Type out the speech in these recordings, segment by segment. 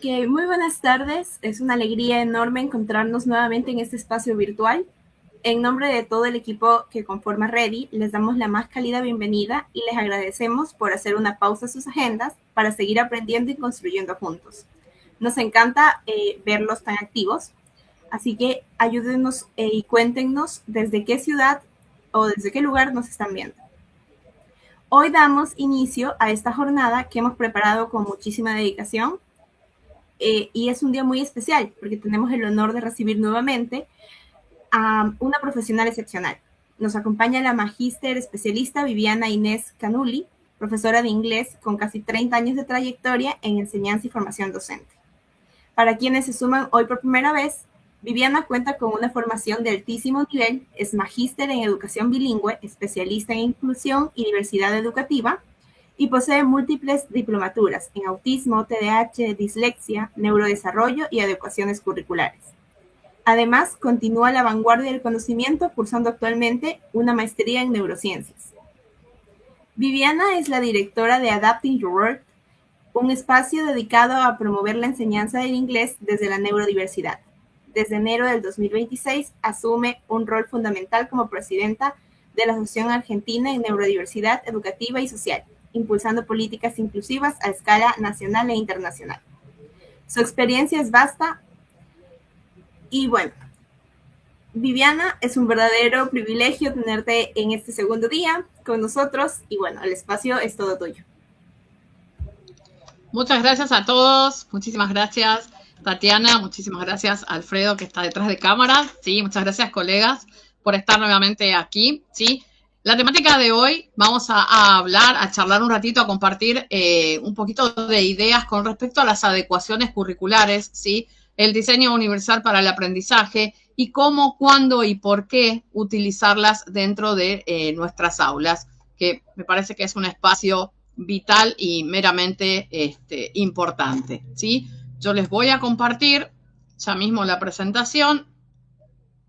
Ok, muy buenas tardes. Es una alegría enorme encontrarnos nuevamente en este espacio virtual. En nombre de todo el equipo que conforma Ready, les damos la más cálida bienvenida y les agradecemos por hacer una pausa a sus agendas para seguir aprendiendo y construyendo juntos. Nos encanta verlos tan activos, así que ayúdenos y cuéntenos desde qué ciudad o desde qué lugar nos están viendo. Hoy damos inicio a esta jornada que hemos preparado con muchísima dedicación. Y es un día muy especial porque tenemos el honor de recibir nuevamente a una profesional excepcional. Nos acompaña la magíster especialista Viviana Inés Canulli, profesora de inglés con casi 30 años de trayectoria en enseñanza y formación docente. Para quienes se suman hoy por primera vez, Viviana cuenta con una formación de altísimo nivel, es magíster en educación bilingüe, especialista en inclusión y diversidad educativa, y posee múltiples diplomaturas en autismo, TDAH, dislexia, neurodesarrollo y adecuaciones curriculares. Además, continúa a la vanguardia del conocimiento cursando actualmente una maestría en neurociencias. Viviana es la directora de Adapting Your World, un espacio dedicado a promover la enseñanza del inglés desde la neurodiversidad. Desde enero del 2026 asume un rol fundamental como presidenta de la Asociación Argentina en Neurodiversidad Educativa y Social, impulsando políticas inclusivas a escala nacional e internacional. Su experiencia es vasta y bueno, Viviana, es un verdadero privilegio tenerte en este segundo día con nosotros y bueno, el espacio es todo tuyo. Muchas gracias a todos, muchísimas gracias Tatiana, muchísimas gracias Alfredo que está detrás de cámara, sí, muchas gracias colegas por estar nuevamente aquí, sí. La temática de hoy vamos a hablar, a charlar un ratito, a compartir un poquito de ideas con respecto a las adecuaciones curriculares, ¿sí? El diseño universal para el aprendizaje y cómo, cuándo y por qué utilizarlas dentro de nuestras aulas, que me parece que es un espacio vital y meramente importante, ¿sí? Yo les voy a compartir ya mismo la presentación.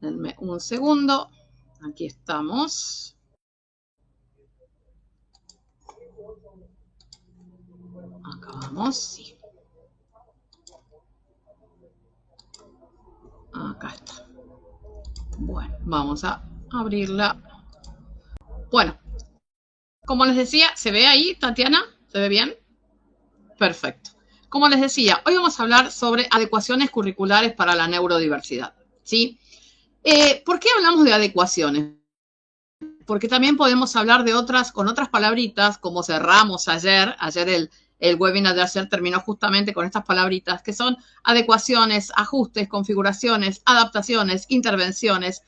Denme un segundo. Aquí estamos. Acá vamos, sí. Acá está. Bueno, vamos a abrirla. Bueno, como les decía, ¿se ve ahí, Tatiana? ¿Se ve bien? Perfecto. Como les decía, hoy vamos a hablar sobre adecuaciones curriculares para la neurodiversidad, ¿sí? ¿Por qué hablamos de adecuaciones? Porque también podemos hablar de con otras palabritas, como cerramos ayer el webinar de ayer terminó justamente con estas palabritas, que son adecuaciones, ajustes, configuraciones, adaptaciones, intervenciones,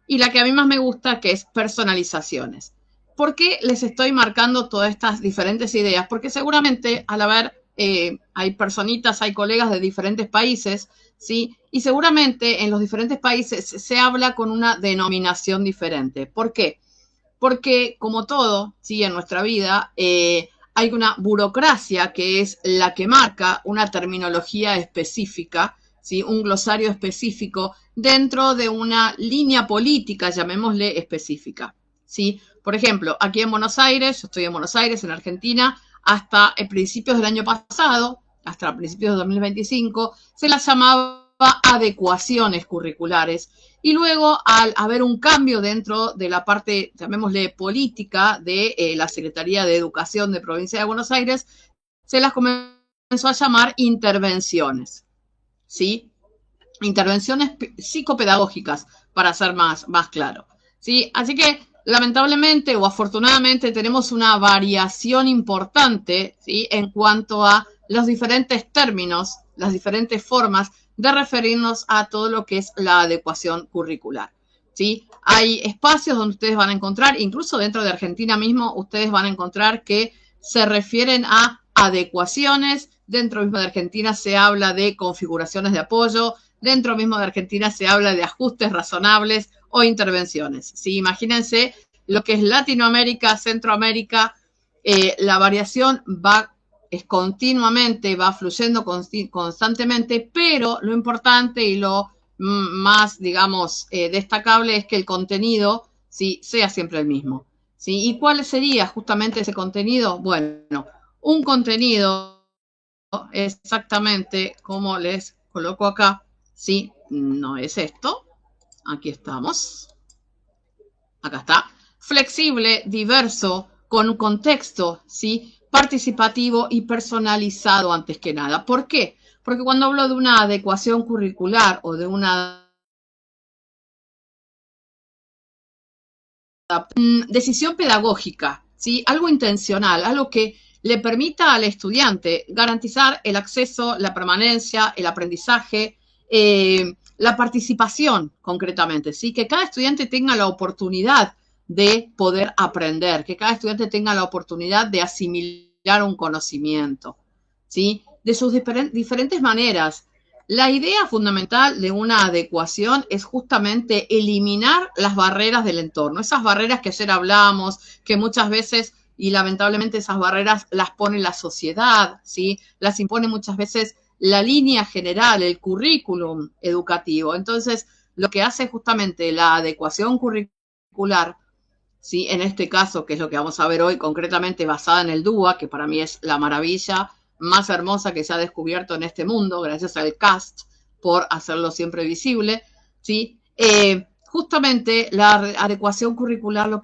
y la que a mí más me gusta, que es personalizaciones. ¿Por qué les estoy marcando todas estas diferentes ideas? Porque seguramente al haber, hay personitas, hay colegas de diferentes países, ¿sí? Y seguramente en los diferentes países se habla con una denominación diferente. ¿Por qué? Porque como todo, ¿sí? En nuestra vida hay una burocracia que es la que marca una terminología específica, ¿sí? Un glosario específico dentro de una línea política, llamémosle específica, ¿sí? Por ejemplo, aquí en Buenos Aires, yo estoy en Buenos Aires, en Argentina, hasta principios del año pasado, hasta principios de 2025, se las llamaba adecuaciones curriculares. Y luego, al haber un cambio dentro de la parte, llamémosle, política de la Secretaría de Educación de Provincia de Buenos Aires, se las comenzó a llamar intervenciones, ¿sí? Intervenciones psicopedagógicas, para ser más claro, ¿sí? Así que, lamentablemente o afortunadamente, tenemos una variación importante, ¿sí? En cuanto a los diferentes términos, las diferentes formas de referirnos a todo lo que es la adecuación curricular, ¿sí? Hay espacios donde ustedes van a encontrar, incluso dentro de Argentina mismo, ustedes van a encontrar que se refieren a adecuaciones. Dentro mismo de Argentina se habla de configuraciones de apoyo. Dentro mismo de Argentina se habla de ajustes razonables o intervenciones, ¿sí? Imagínense lo que es Latinoamérica, Centroamérica, la variación es continuamente, va fluyendo constantemente, pero lo importante y lo más, digamos, destacable es que el contenido, ¿sí? Sea siempre el mismo, ¿sí? ¿Y cuál sería justamente ese contenido? Bueno, un contenido exactamente como les coloco acá, ¿sí? No es esto. Aquí estamos. Acá está. Flexible, diverso, con un contexto, ¿sí? Participativo y personalizado antes que nada. ¿Por qué? Porque cuando hablo de una adecuación curricular o de una decisión pedagógica, ¿sí? Algo intencional, algo que le permita al estudiante garantizar el acceso, la permanencia, el aprendizaje, la participación concretamente, ¿sí? Que cada estudiante tenga la oportunidad de poder aprender, que cada estudiante tenga la oportunidad de asimilar un conocimiento, ¿sí? De sus diferentes maneras. La idea fundamental de una adecuación es justamente eliminar las barreras del entorno, esas barreras que ayer hablamos, que muchas veces y lamentablemente esas barreras las pone la sociedad, ¿sí? Las impone muchas veces la línea general, el currículum educativo. Entonces, lo que hace justamente la adecuación curricular, ¿sí? En este caso, que es lo que vamos a ver hoy, concretamente basada en el DUA, que para mí es la maravilla más hermosa que se ha descubierto en este mundo, gracias al CAST por hacerlo siempre visible, ¿sí? Justamente la adecuación curricular lo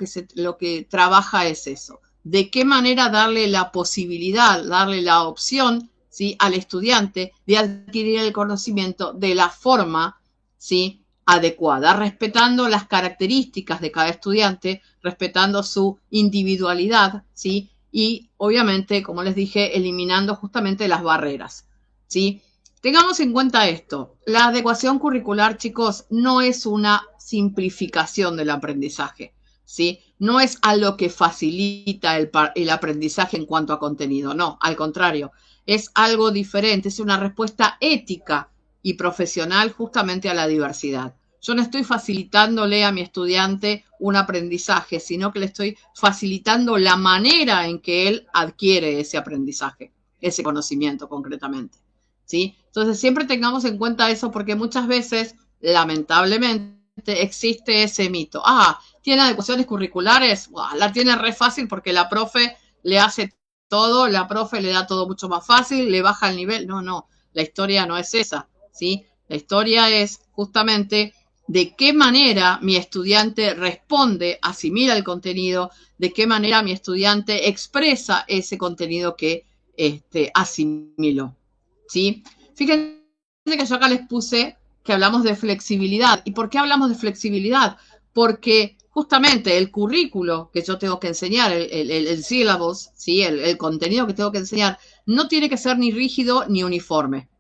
que trabaja es eso. De qué manera darle la posibilidad, darle la opción, ¿sí? Al estudiante de adquirir el conocimiento de la forma, ¿sí? Adecuada, respetando las características de cada estudiante, respetando su individualidad, ¿sí? Y obviamente, como les dije, eliminando justamente las barreras, ¿sí? Tengamos en cuenta esto, la adecuación curricular, chicos, no es una simplificación del aprendizaje, ¿sí? No es algo que facilita el aprendizaje en cuanto a contenido, no, al contrario, es algo diferente, es una respuesta ética y profesional justamente a la diversidad. Yo no estoy facilitándole a mi estudiante un aprendizaje, sino que le estoy facilitando la manera en que él adquiere ese aprendizaje, ese conocimiento concretamente, ¿sí? Entonces siempre tengamos en cuenta eso porque muchas veces, lamentablemente, existe ese mito. Ah, ¿tiene adecuaciones curriculares? Wow, la tiene re fácil porque la profe le hace todo, la profe le da todo mucho más fácil, le baja el nivel. No, no, la historia no es esa, ¿sí? La historia es justamente de qué manera mi estudiante responde, asimila el contenido, de qué manera mi estudiante expresa ese contenido que asimiló, ¿sí? Fíjense que yo acá les puse que hablamos de flexibilidad. ¿Y por qué hablamos de flexibilidad? Porque justamente el currículo que yo tengo que enseñar, el syllabus, ¿sí? El contenido que tengo que enseñar, no tiene que ser ni rígido ni uniforme,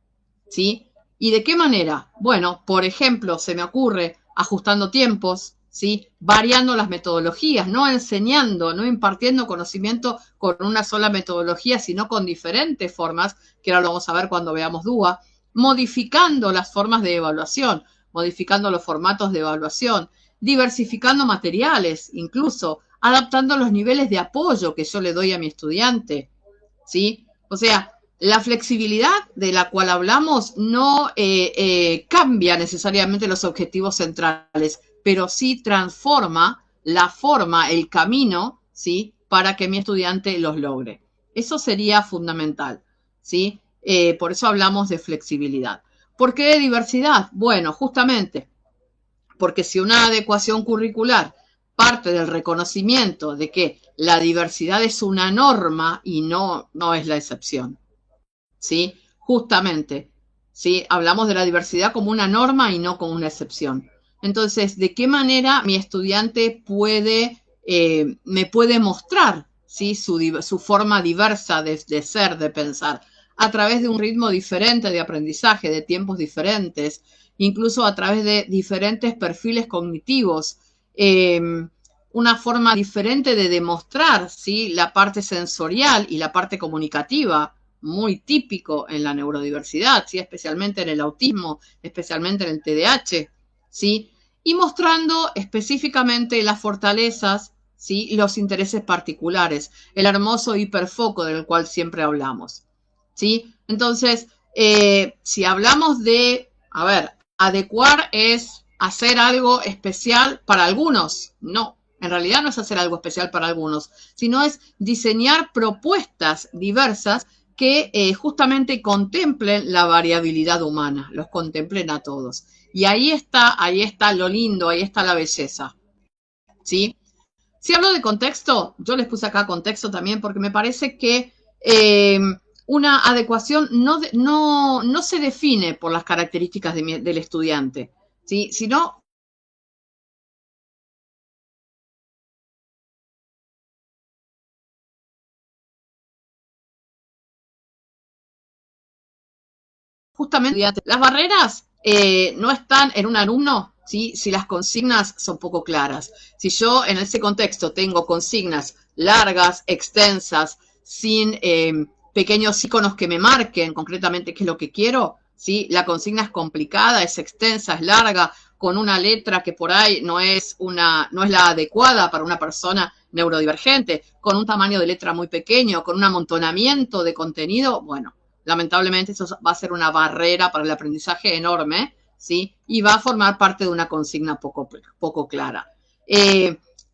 ¿sí? ¿Y de qué manera? Bueno, por ejemplo, se me ocurre ajustando tiempos, ¿sí? Variando las metodologías, no enseñando, no impartiendo conocimiento con una sola metodología, sino con diferentes formas, que ahora lo vamos a ver cuando veamos DUA, modificando las formas de evaluación, modificando los formatos de evaluación, diversificando materiales, incluso adaptando los niveles de apoyo que yo le doy a mi estudiante, ¿sí? O sea, la flexibilidad de la cual hablamos no cambia necesariamente los objetivos centrales, pero sí transforma la forma, el camino, ¿sí? Para que mi estudiante los logre. Eso sería fundamental, ¿sí? Por eso hablamos de flexibilidad. ¿Por qué de diversidad? Bueno, justamente porque si una adecuación curricular parte del reconocimiento de que la diversidad es una norma y no es la excepción, ¿sí? Justamente, ¿sí? Hablamos de la diversidad como una norma y no como una excepción. Entonces, ¿de qué manera mi estudiante me puede mostrar, ¿sí? Su forma diversa de ser, de pensar, a través de un ritmo diferente de aprendizaje, de tiempos diferentes, incluso a través de diferentes perfiles cognitivos, una forma diferente de demostrar, ¿sí? La parte sensorial y la parte comunicativa, muy típico en la neurodiversidad, ¿sí? Especialmente en el autismo, especialmente en el TDAH, ¿sí? Y mostrando específicamente las fortalezas, ¿sí? Los intereses particulares, el hermoso hiperfoco del cual siempre hablamos, ¿sí? Entonces, si hablamos de, a ver, adecuar es hacer algo especial para algunos, no. En realidad no es hacer algo especial para algunos, sino es diseñar propuestas diversas que justamente contemplen la variabilidad humana, los contemplen a todos. Y ahí está lo lindo, ahí está la belleza, ¿sí? Si hablo de contexto, yo les puse acá contexto también porque me parece que una adecuación no se define por las características del estudiante, ¿sí? Sino justamente las barreras no están en un alumno, ¿sí? Si las consignas son poco claras. Si yo en ese contexto tengo consignas largas, extensas, sin pequeños iconos que me marquen concretamente qué es lo que quiero, ¿sí? La consigna es complicada, es extensa, es larga, con una letra que por ahí no es la adecuada para una persona neurodivergente, con un tamaño de letra muy pequeño, con un amontonamiento de contenido, bueno, lamentablemente eso va a ser una barrera para el aprendizaje enorme, ¿sí? Y va a formar parte de una consigna poco clara.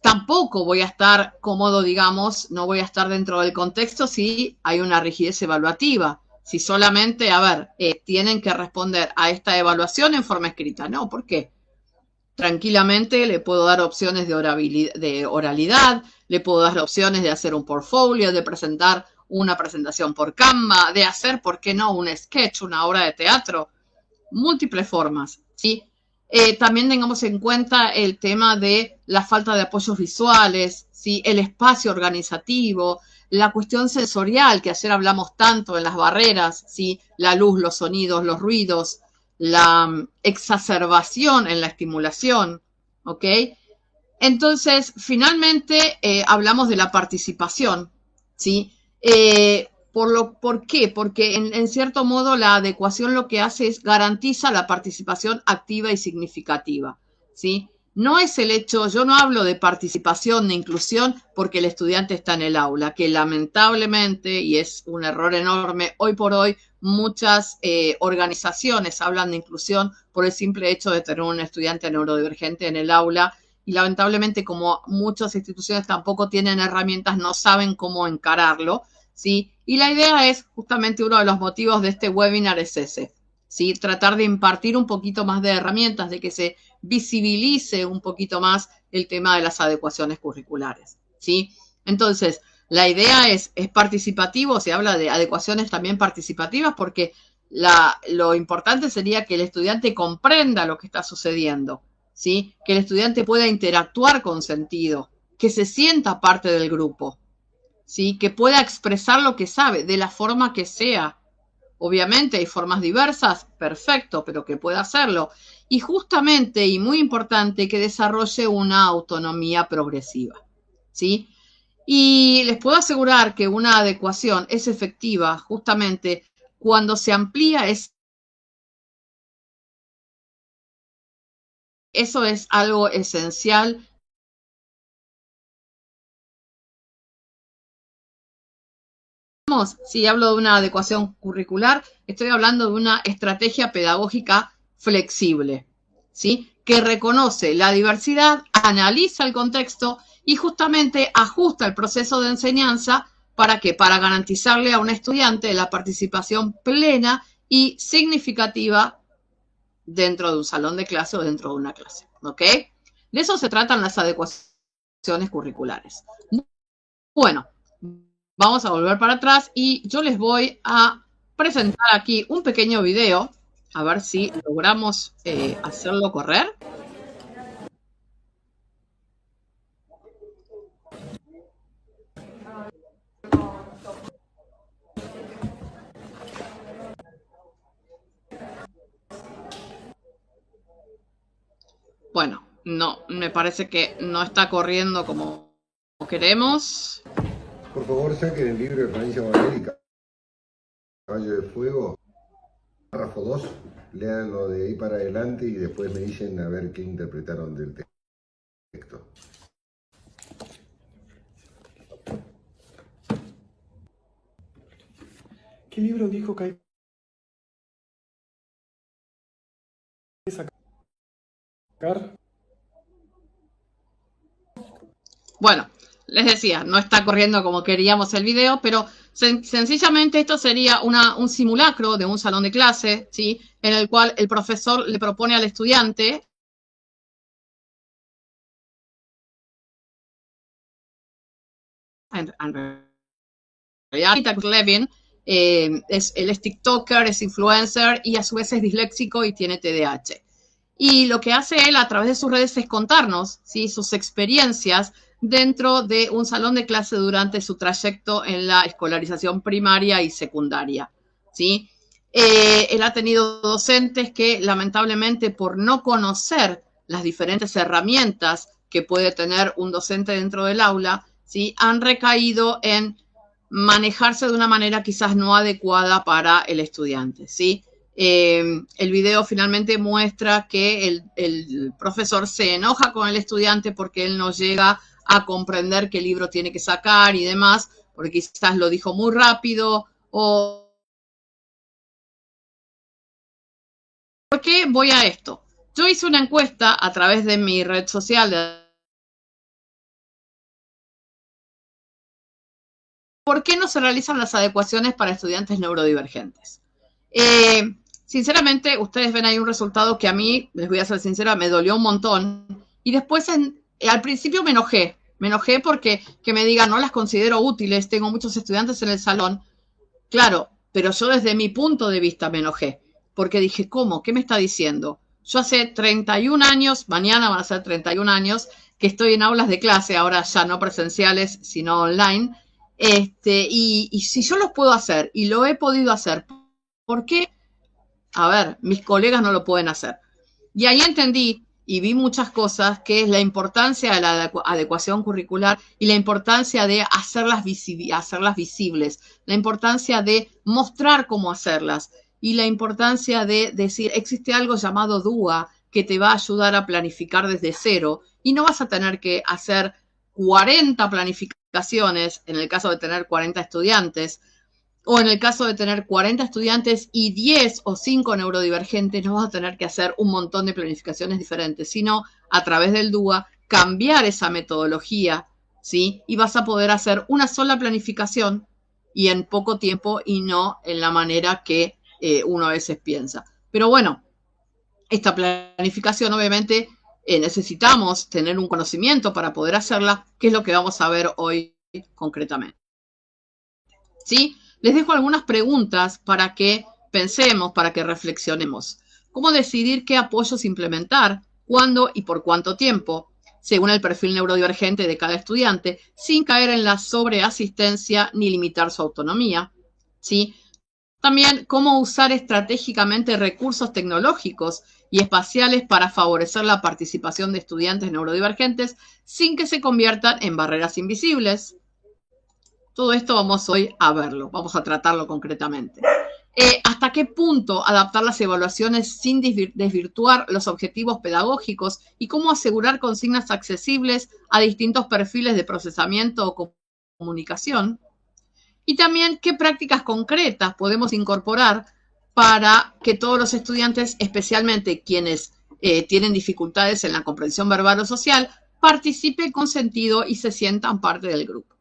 Tampoco voy a estar cómodo, digamos, no voy a estar dentro del contexto si hay una rigidez evaluativa. Si solamente, tienen que responder a esta evaluación en forma escrita. No, ¿por qué? Tranquilamente le puedo dar opciones de oralidad, le puedo dar opciones de hacer un portfolio, de presentar una presentación por Canva, de hacer, ¿por qué no?, un sketch, una obra de teatro, múltiples formas, ¿sí? También tengamos en cuenta el tema de la falta de apoyos visuales, ¿sí? El espacio organizativo, la cuestión sensorial, que ayer hablamos tanto en las barreras, ¿sí? La luz, los sonidos, los ruidos, la exacerbación en la estimulación, ¿ok? Entonces, finalmente, hablamos de la participación, ¿sí? ¿Por qué? Porque en cierto modo la adecuación lo que hace es garantiza la participación activa y significativa, ¿sí? No es el hecho, yo no hablo de participación, de inclusión, porque el estudiante está en el aula, que lamentablemente, y es un error enorme, hoy por hoy muchas organizaciones hablan de inclusión por el simple hecho de tener un estudiante neurodivergente en el aula, y lamentablemente como muchas instituciones tampoco tienen herramientas, no saben cómo encararlo, ¿sí? Y la idea es, justamente uno de los motivos de este webinar es ese, ¿sí? Tratar de impartir un poquito más de herramientas, de que se visibilice un poquito más el tema de las adecuaciones curriculares, ¿sí? Entonces, la idea es participativo, se habla de adecuaciones también participativas, porque lo importante sería que el estudiante comprenda lo que está sucediendo, ¿sí? Que el estudiante pueda interactuar con sentido, que se sienta parte del grupo, ¿sí? Que pueda expresar lo que sabe de la forma que sea. Obviamente hay formas diversas, perfecto, pero que pueda hacerlo. Y justamente, y muy importante, que desarrolle una autonomía progresiva, ¿sí? Y les puedo asegurar que una adecuación es efectiva justamente cuando se amplía eso es algo esencial. Si hablo de una adecuación curricular, estoy hablando de una estrategia pedagógica flexible, ¿sí? Que reconoce la diversidad, analiza el contexto y justamente ajusta el proceso de enseñanza. ¿Para qué? Para garantizarle a un estudiante la participación plena y significativa dentro de un salón de clase o dentro de una clase, ¿ok? De eso se tratan las adecuaciones curriculares. Bueno, vamos a volver para atrás y yo les voy a presentar aquí un pequeño video, a ver si logramos hacerlo correr. Bueno, no, me parece que no está corriendo como queremos. Por favor, saquen el libro de Florencia Bonelli, Caballo de Fuego, párrafo 2, léanlo de ahí para adelante y después me dicen a ver qué interpretaron del texto. ¿Qué libro dijo que hay que sacar? Bueno, les decía, no está corriendo como queríamos el video, pero Sencillamente esto sería un simulacro de un salón de clase, ¿sí? En el cual el profesor le propone al estudiante en realidad, Levin él es TikToker, es influencer y a su vez es disléxico y tiene TDAH. Y lo que hace él a través de sus redes es contarnos, ¿sí?, sus experiencias dentro de un salón de clase durante su trayecto en la escolarización primaria y secundaria, ¿sí? Él ha tenido docentes que lamentablemente por no conocer las diferentes herramientas que puede tener un docente dentro del aula, ¿sí?, han recaído en manejarse de una manera quizás no adecuada para el estudiante, ¿sí? El video finalmente muestra que el profesor se enoja con el estudiante porque él no llega a comprender qué libro tiene que sacar y demás, porque quizás lo dijo muy rápido o... ¿Por qué voy a esto? Yo hice una encuesta a través de mi red social de ¿por qué no se realizan las adecuaciones para estudiantes neurodivergentes? Sinceramente, ustedes ven ahí un resultado que a mí, les voy a ser sincera, me dolió un montón. Y después, al principio me enojé porque que me digan, no las considero útiles, tengo muchos estudiantes en el salón. Claro, pero yo desde mi punto de vista me enojé, porque dije, ¿cómo? ¿Qué me está diciendo? Yo hace 31 años, mañana van a ser 31 años, que estoy en aulas de clase, ahora ya no presenciales, sino online, y si yo los puedo hacer, y lo he podido hacer, ¿por qué? A ver, mis colegas no lo pueden hacer. Y ahí entendí y vi muchas cosas, que es la importancia de la adecuación curricular y la importancia de hacerlas visibles, la importancia de mostrar cómo hacerlas y la importancia de decir, existe algo llamado DUA que te va a ayudar a planificar desde cero y no vas a tener que hacer 40 planificaciones en el caso de tener 40 estudiantes, o en el caso de tener 40 estudiantes y 10 o 5 neurodivergentes, no vas a tener que hacer un montón de planificaciones diferentes, sino a través del DUA cambiar esa metodología, ¿sí? Y vas a poder hacer una sola planificación y en poco tiempo y no en la manera que uno a veces piensa. Pero bueno, esta planificación obviamente necesitamos tener un conocimiento para poder hacerla, que es lo que vamos a ver hoy concretamente, ¿sí? Les dejo algunas preguntas para que pensemos, para que reflexionemos. ¿Cómo decidir qué apoyos implementar, cuándo y por cuánto tiempo, según el perfil neurodivergente de cada estudiante, sin caer en la sobreasistencia ni limitar su autonomía? ¿Sí? También, cómo usar estratégicamente recursos tecnológicos y espaciales para favorecer la participación de estudiantes neurodivergentes sin que se conviertan en barreras invisibles. Todo esto vamos hoy a verlo, vamos a tratarlo concretamente. ¿Hasta qué punto adaptar las evaluaciones sin desvirtuar los objetivos pedagógicos y cómo asegurar consignas accesibles a distintos perfiles de procesamiento o comunicación? Y también, ¿qué prácticas concretas podemos incorporar para que todos los estudiantes, especialmente quienes tienen dificultades en la comprensión verbal o social, participen con sentido y se sientan parte del grupo?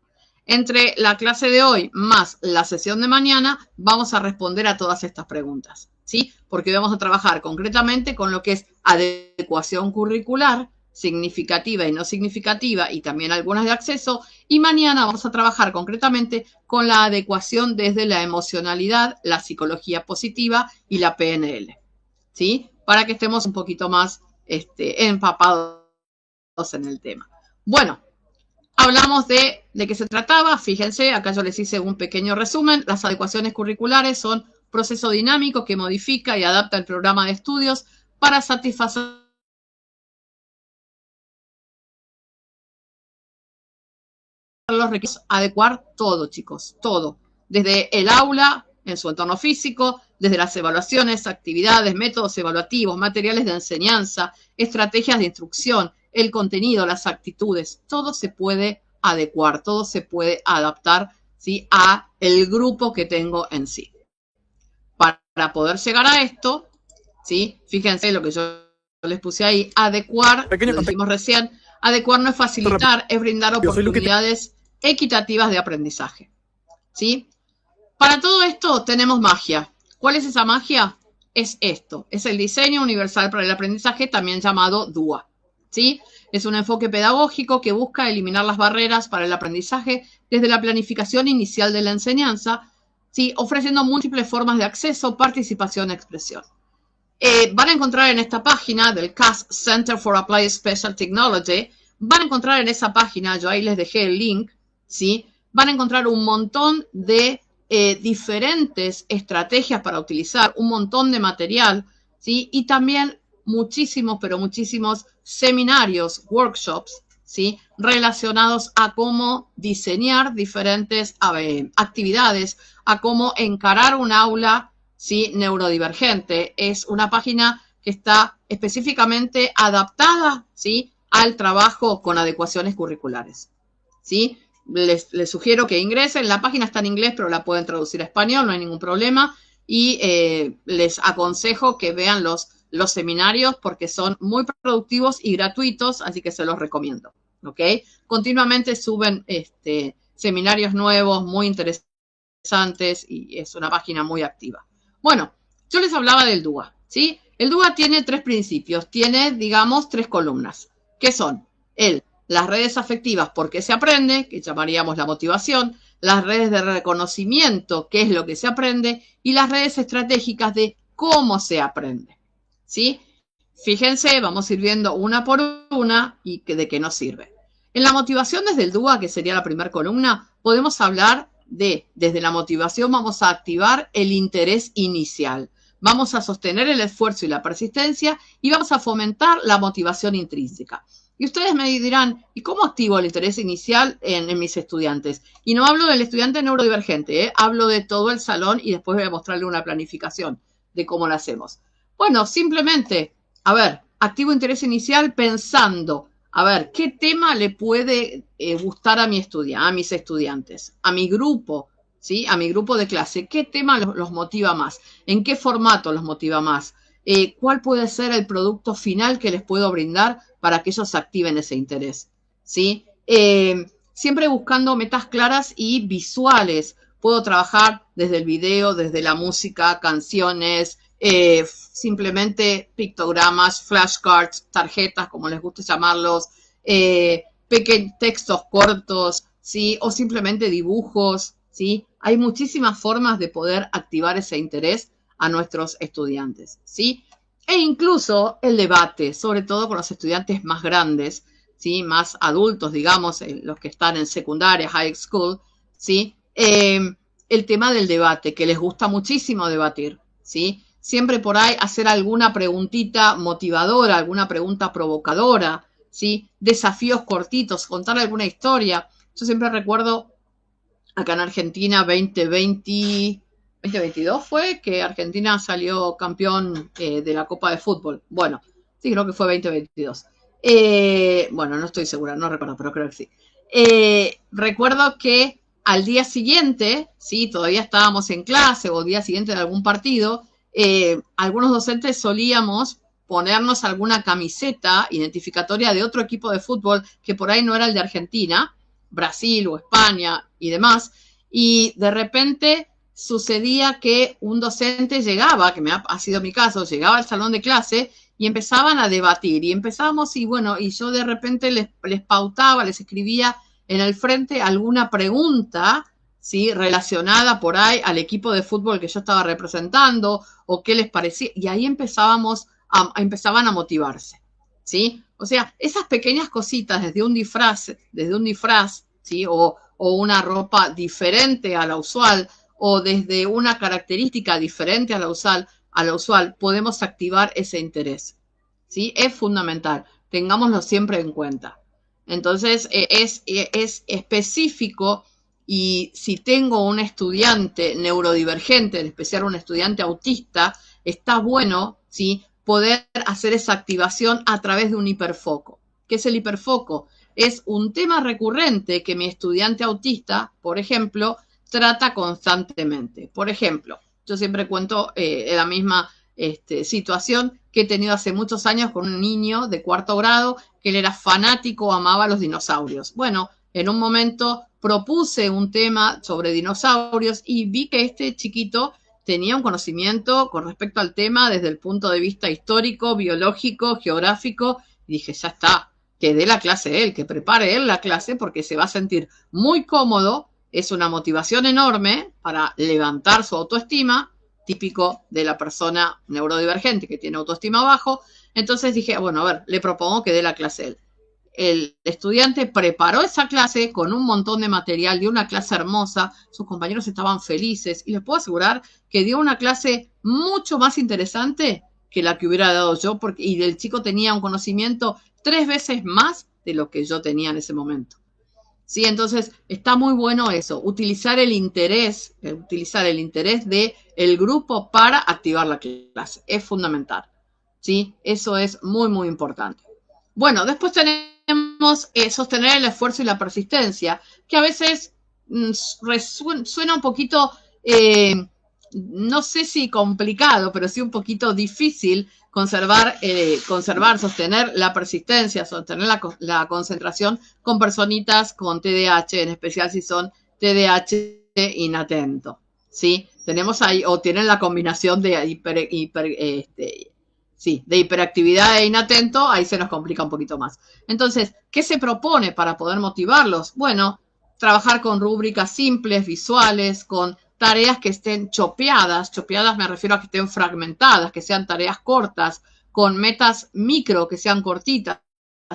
Entre la clase de hoy más la sesión de mañana vamos a responder a todas estas preguntas, ¿sí? Porque vamos a trabajar concretamente con lo que es adecuación curricular, significativa y no significativa, y también algunas de acceso, y mañana vamos a trabajar concretamente con la adecuación desde la emocionalidad, la psicología positiva y la PNL, ¿sí? Para que estemos un poquito más empapados en el tema. Bueno, hablamos de qué se trataba. Fíjense, acá yo les hice un pequeño resumen. Las adecuaciones curriculares son proceso dinámico que modifica y adapta el programa de estudios para satisfacer los requisitos. Adecuar todo, chicos, todo. Desde el aula, en su entorno físico, desde las evaluaciones, actividades, métodos evaluativos, materiales de enseñanza, estrategias de instrucción, el contenido, las actitudes, todo se puede adecuar, todo se puede adaptar, ¿sí?, a el grupo que tengo en sí. Para poder llegar a esto, ¿sí?, fíjense lo que yo les puse ahí, adecuar, lo dijimos recién, adecuar no es facilitar, es brindar oportunidades equitativas de aprendizaje, ¿sí? Para todo esto tenemos magia. ¿Cuál es esa magia? Es esto, es el diseño universal para el aprendizaje, también llamado DUA, ¿sí? Es un enfoque pedagógico que busca eliminar las barreras para el aprendizaje desde la planificación inicial de la enseñanza, ¿sí? Ofreciendo múltiples formas de acceso, participación y expresión. Van a encontrar en esta página del CAS Center for Applied Special Technology, van a encontrar en esa página, yo ahí les dejé el link, ¿sí? Van a encontrar un montón de diferentes estrategias para utilizar, un montón de material, ¿sí? Y también muchísimos, pero muchísimos seminarios, workshops, ¿sí? Relacionados a cómo diseñar diferentes actividades, a cómo encarar un aula, ¿sí? Neurodivergente. Es una página que está específicamente adaptada, ¿sí? Al trabajo con adecuaciones curriculares, ¿sí? Les sugiero que ingresen. La página está en inglés, pero la pueden traducir a español, no hay ningún problema. Y les aconsejo que vean los seminarios porque son muy productivos y gratuitos, así que se los recomiendo. ¿Ok? Continuamente suben seminarios nuevos, muy interesantes, y es una página muy activa. Bueno, yo les hablaba del DUA, ¿sí? El DUA tiene 3 principios, tiene, digamos, 3 columnas, que son las redes afectivas, porque se aprende, que llamaríamos la motivación, las redes de reconocimiento, que es lo que se aprende, y las redes estratégicas de cómo se aprende, ¿sí? Fíjense, vamos a ir viendo una por una y de qué nos sirve. En la motivación desde el DUA, que sería la primera columna, podemos hablar desde la motivación vamos a activar el interés inicial. Vamos a sostener el esfuerzo y la persistencia y vamos a fomentar la motivación intrínseca. Y ustedes me dirán, ¿y cómo activo el interés inicial en mis estudiantes? Y no hablo del estudiante neurodivergente, hablo de todo el salón y después voy a mostrarle una planificación de cómo lo hacemos. Bueno, simplemente, a ver, activo interés inicial pensando, a ver, ¿qué tema le puede gustar a mis estudiantes, a mi grupo, ¿sí? A mi grupo de clase? ¿Qué tema los motiva más? ¿En qué formato los motiva más? ¿Cuál puede ser el producto final que les puedo brindar para que ellos activen ese interés? ¿Sí? Siempre buscando metas claras y visuales. Puedo trabajar desde el video, desde la música, canciones, simplemente pictogramas, flashcards, tarjetas, como les guste llamarlos, pequeños textos cortos, ¿sí? O simplemente dibujos, ¿sí? Hay muchísimas formas de poder activar ese interés a nuestros estudiantes, ¿sí? E incluso el debate, sobre todo con los estudiantes más grandes, ¿sí? Más adultos, digamos, los que están en secundaria, high school, ¿sí? El tema del debate, que les gusta muchísimo debatir, ¿sí? Siempre por ahí hacer alguna preguntita motivadora, alguna pregunta provocadora, ¿sí? Desafíos cortitos, contar alguna historia. Yo siempre recuerdo acá en Argentina 2022 fue que Argentina salió campeón de la Copa de Fútbol. Bueno, sí, creo que fue 2022. Bueno, no estoy segura, no recuerdo, pero creo que sí. Recuerdo que al día siguiente, sí, todavía estábamos en clase o día siguiente de algún partido, algunos docentes solíamos ponernos alguna camiseta identificatoria de otro equipo de fútbol que por ahí no era el de Argentina, Brasil o España y demás, y de repente sucedía que un docente llegaba, que ha sido mi caso, llegaba al salón de clase y empezaban a debatir, y empezábamos y bueno, y yo de repente les pautaba, les escribía en el frente alguna pregunta, ¿sí? Relacionada por ahí al equipo de fútbol que yo estaba representando o qué les parecía, y ahí empezaban a motivarse, ¿sí? O sea, esas pequeñas cositas desde un disfraz, ¿sí? O una ropa diferente a la usual o desde una característica diferente a la usual, podemos activar ese interés, ¿sí? Es fundamental, tengámoslo siempre en cuenta. Entonces, es específico, y si tengo un estudiante neurodivergente, en especial un estudiante autista, está bueno, ¿sí? Poder hacer esa activación a través de un hiperfoco. ¿Qué es el hiperfoco? Es un tema recurrente que mi estudiante autista, por ejemplo, trata constantemente. Por ejemplo, yo siempre cuento la misma situación que he tenido hace muchos años con un niño de 4º grado, que él era fanático, amaba los dinosaurios. Bueno, en un momento propuse un tema sobre dinosaurios y vi que este chiquito tenía un conocimiento con respecto al tema desde el punto de vista histórico, biológico, geográfico, y dije, ya está, que dé la clase él, que prepare él la clase porque se va a sentir muy cómodo, es una motivación enorme para levantar su autoestima, típico de la persona neurodivergente que tiene autoestima bajo. Entonces dije, bueno, a ver, le propongo que dé la clase él. El estudiante preparó esa clase con un montón de material, dio una clase hermosa, sus compañeros estaban felices y les puedo asegurar que dio una clase mucho más interesante que la que hubiera dado yo, porque, y el chico tenía un conocimiento 3 veces más de lo que yo tenía en ese momento. Sí, entonces está muy bueno eso, utilizar el interés del grupo para activar la clase, es fundamental. ¿Sí? Eso es muy, muy importante. Bueno, después tenemos sostener el esfuerzo y la persistencia, que a veces suena un poquito, no sé si complicado, pero sí un poquito difícil sostener la persistencia, sostener la concentración con personitas con TDAH, en especial si son TDAH inatento. ¿Sí? Tenemos ahí, o tienen la combinación de de hiperactividad e inatento, ahí se nos complica un poquito más. Entonces, ¿qué se propone para poder motivarlos? Bueno, trabajar con rúbricas simples, visuales, con tareas que estén chopeadas me refiero a que estén fragmentadas, que sean tareas cortas, con metas micro, que sean cortitas,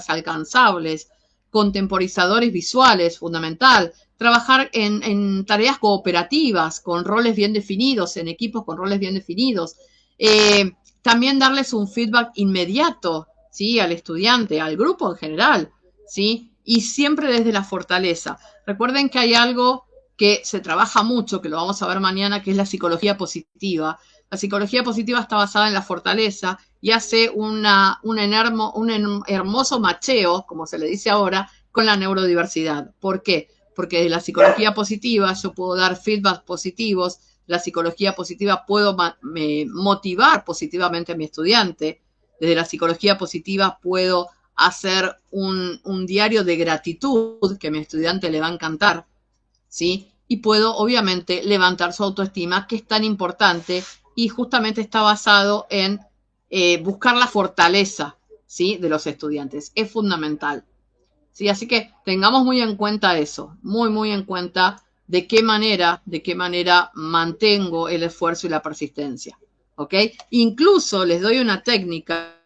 alcanzables, con temporizadores visuales, fundamental. Trabajar en tareas cooperativas, con roles bien definidos, en equipos con roles bien definidos. También darles un feedback inmediato, ¿sí? Al estudiante, al grupo en general, ¿sí? Y siempre desde la fortaleza. Recuerden que hay algo que se trabaja mucho, que lo vamos a ver mañana, que es la psicología positiva. La psicología positiva está basada en la fortaleza y hace un hermoso macheo, como se le dice ahora, con la neurodiversidad. ¿Por qué? Porque de la psicología positiva yo puedo dar feedback positivos. La psicología positiva puedo motivar positivamente a mi estudiante. Desde la psicología positiva puedo hacer un diario de gratitud que a mi estudiante le va a encantar, ¿sí? Y puedo, obviamente, levantar su autoestima, que es tan importante y justamente está basado en buscar la fortaleza, ¿sí? De los estudiantes. Es fundamental, ¿sí? Así que tengamos muy en cuenta eso, muy, muy en cuenta de qué manera mantengo el esfuerzo y la persistencia, ¿ok? Incluso les doy una técnica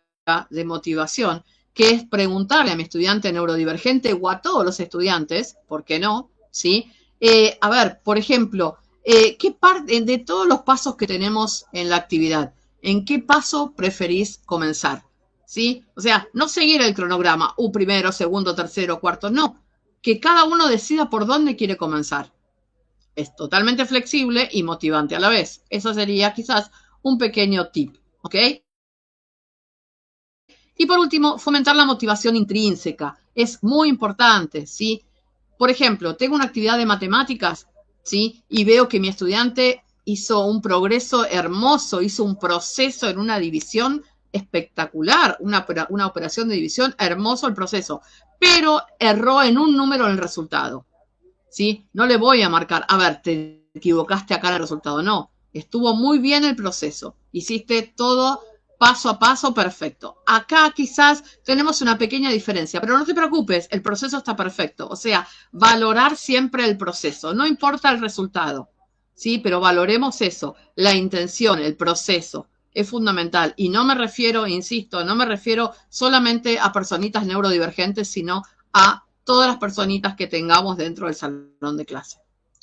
de motivación, que es preguntarle a mi estudiante neurodivergente o a todos los estudiantes, ¿por qué no? ¿Sí? A ver, por ejemplo, ¿qué parte de todos los pasos que tenemos en la actividad, en qué paso preferís comenzar? ¿Sí? O sea, no seguir el cronograma, primero, segundo, tercero, cuarto, no. Que cada uno decida por dónde quiere comenzar. Es totalmente flexible y motivante a la vez. Eso sería quizás un pequeño tip, ¿ok? Y por último, fomentar la motivación intrínseca. Es muy importante, ¿sí? Por ejemplo, tengo una actividad de matemáticas, ¿sí? Y veo que mi estudiante hizo un progreso hermoso, hizo un proceso en una división espectacular, una operación de división, hermoso el proceso, pero erró en un número en el resultado, ¿sí? No le voy a marcar, a ver, te equivocaste acá en el resultado, no, estuvo muy bien el proceso, hiciste todo paso a paso perfecto. Acá quizás tenemos una pequeña diferencia, pero no te preocupes, el proceso está perfecto, o sea, valorar siempre el proceso, no importa el resultado, ¿sí? Pero valoremos eso, la intención, el proceso. Es fundamental. Y no me refiero, insisto, no me refiero solamente a personitas neurodivergentes, sino a todas las personitas que tengamos dentro del salón de clase.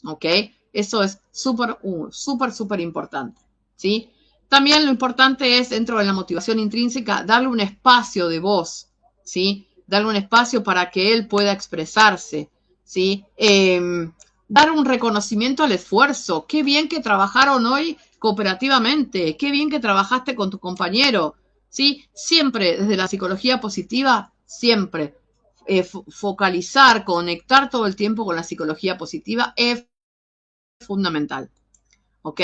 ¿Ok? Eso es súper, súper importante. ¿Sí? También lo importante es, dentro de la motivación intrínseca, darle un espacio de voz. ¿Sí? Darle un espacio para que él pueda expresarse. ¿Sí? Dar un reconocimiento al esfuerzo. Qué bien que trabajaron hoy cooperativamente, qué bien que trabajaste con tu compañero, ¿sí? Siempre, desde la psicología positiva, siempre focalizar, conectar todo el tiempo con la psicología positiva es fundamental, ¿ok?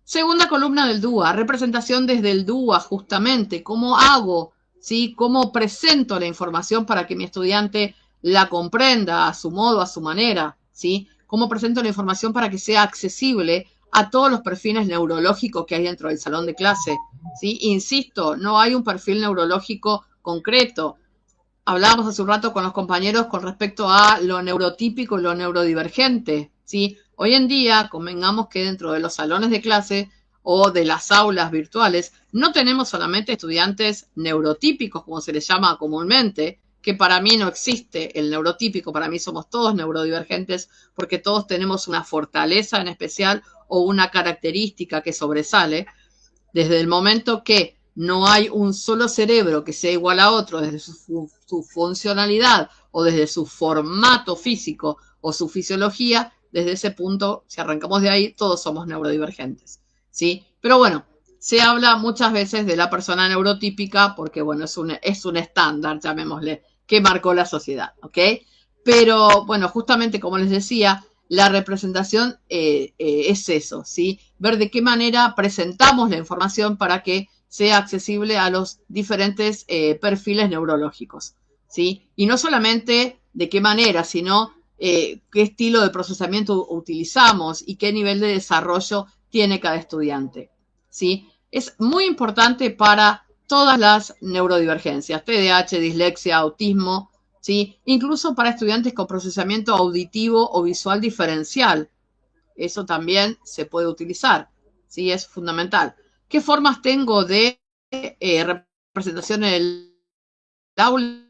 Segunda columna del DUA, representación desde el DUA, justamente, cómo hago, ¿sí? Cómo presento la información para que mi estudiante la comprenda a su modo, a su manera, ¿sí? Cómo presento la información para que sea accesible a todos los perfiles neurológicos que hay dentro del salón de clase, ¿sí? Insisto, no hay un perfil neurológico concreto. Hablábamos hace un rato con los compañeros con respecto a lo neurotípico y lo neurodivergente, ¿sí? Hoy en día, convengamos que dentro de los salones de clase o de las aulas virtuales, no tenemos solamente estudiantes neurotípicos, como se les llama comúnmente, que para mí no existe el neurotípico, para mí somos todos neurodivergentes porque todos tenemos una fortaleza en especial o una característica que sobresale. Desde el momento que no hay un solo cerebro que sea igual a otro desde su funcionalidad o desde su formato físico o su fisiología, desde ese punto, si arrancamos de ahí, todos somos neurodivergentes, ¿sí? Pero bueno, se habla muchas veces de la persona neurotípica porque, bueno, es un estándar, llamémosle, que marcó la sociedad, ¿ok? Pero, bueno, justamente como les decía, la representación es eso, ¿sí? Ver de qué manera presentamos la información para que sea accesible a los diferentes perfiles neurológicos, ¿sí? Y no solamente de qué manera, sino qué estilo de procesamiento utilizamos y qué nivel de desarrollo tiene cada estudiante, ¿sí? Es muy importante para todas las neurodivergencias, TDAH, dislexia, autismo, ¿sí? Incluso para estudiantes con procesamiento auditivo o visual diferencial. Eso también se puede utilizar, ¿sí? Es fundamental. ¿Qué formas tengo de representación en el aula?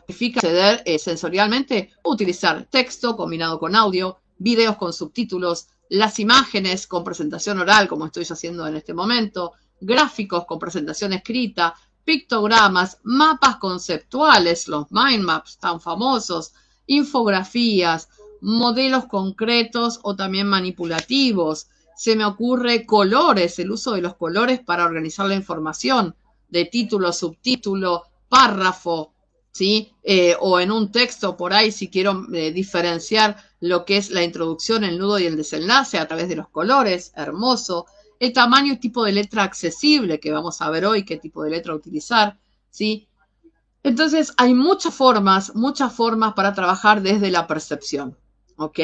Significa acceder sensorialmente, utilizar texto combinado con audio, videos con subtítulos, las imágenes con presentación oral, como estoy haciendo en este momento, gráficos con presentación escrita, pictogramas, mapas conceptuales, los mind maps tan famosos, infografías, modelos concretos o también manipulativos. Se me ocurre colores, el uso de los colores para organizar la información, de título, subtítulo, párrafo, ¿sí? O en un texto por ahí, si quiero diferenciar lo que es la introducción, el nudo y el desenlace a través de los colores, hermoso. El tamaño y tipo de letra accesible, que vamos a ver hoy qué tipo de letra utilizar, ¿sí? Entonces, hay muchas formas para trabajar desde la percepción, ¿ok?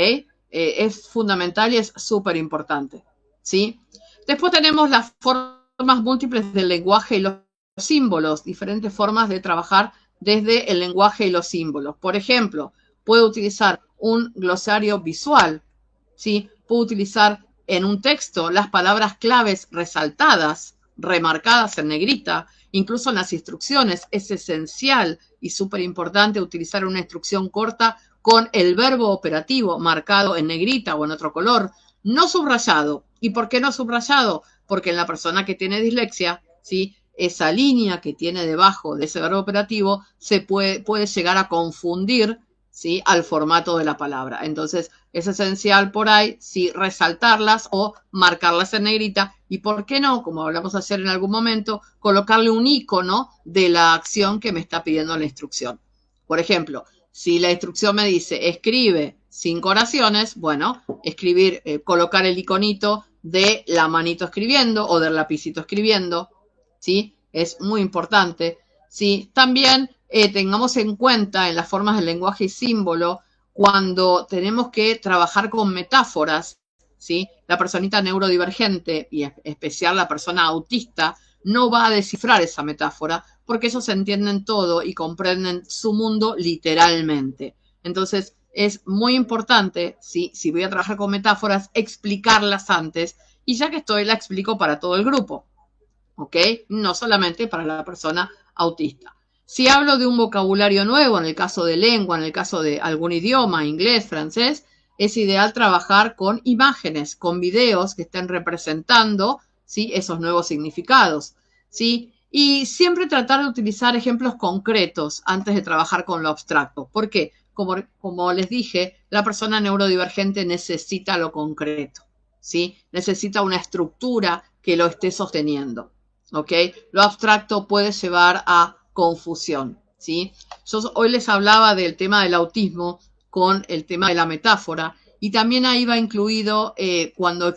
Es fundamental y es súper importante, ¿sí? Después tenemos las formas múltiples del lenguaje y los símbolos, diferentes formas de trabajar desde el lenguaje y los símbolos. Por ejemplo, puedo utilizar un glosario visual, ¿sí? Puedo utilizar en un texto las palabras claves resaltadas, remarcadas en negrita, incluso en las instrucciones. Es esencial y súper importante utilizar una instrucción corta con el verbo operativo marcado en negrita o en otro color, no subrayado. ¿Y por qué no subrayado? Porque en la persona que tiene dislexia, ¿sí? Esa línea que tiene debajo de ese verbo operativo se puede llegar a confundir, ¿sí? Al formato de la palabra. Entonces, es esencial por ahí, sí, resaltarlas o marcarlas en negrita. Y por qué no, como hablamos ayer en algún momento, colocarle un icono de la acción que me está pidiendo la instrucción. Por ejemplo, si la instrucción me dice escribe 5 oraciones, bueno, escribir, colocar el iconito de la manito escribiendo o del lapicito escribiendo, ¿sí? Es muy importante, ¿sí? También tengamos en cuenta en las formas del lenguaje y símbolo cuando tenemos que trabajar con metáforas, ¿sí? La personita neurodivergente y en especial la persona autista no va a descifrar esa metáfora porque ellos entienden todo y comprenden su mundo literalmente. Entonces, es muy importante, ¿sí? Si voy a trabajar con metáforas, explicarlas antes y ya que estoy, la explico para todo el grupo, ¿ok? No solamente para la persona autista. Si hablo de un vocabulario nuevo, en el caso de lengua, en el caso de algún idioma, inglés, francés, es ideal trabajar con imágenes, con videos que estén representando, ¿sí? Esos nuevos significados, ¿sí? Y siempre tratar de utilizar ejemplos concretos antes de trabajar con lo abstracto. ¿Por qué? Como les dije, la persona neurodivergente necesita lo concreto, ¿sí? Necesita una estructura que lo esté sosteniendo, ¿ok? Lo abstracto puede llevar a confusión, ¿sí? Yo hoy les hablaba del tema del autismo con el tema de la metáfora y también ahí va incluido cuando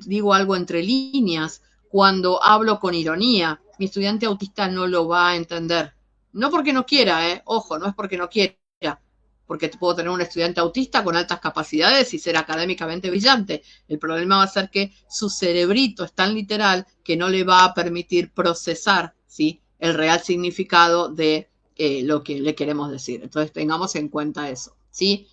digo algo entre líneas, cuando hablo con ironía. Mi estudiante autista no lo va a entender. No porque no quiera, ojo, no es porque no quiera, porque puedo tener un estudiante autista con altas capacidades y ser académicamente brillante. El problema va a ser que su cerebrito es tan literal que no le va a permitir procesar, ¿sí?, el real significado de lo que le queremos decir. Entonces tengamos en cuenta eso, ¿sí?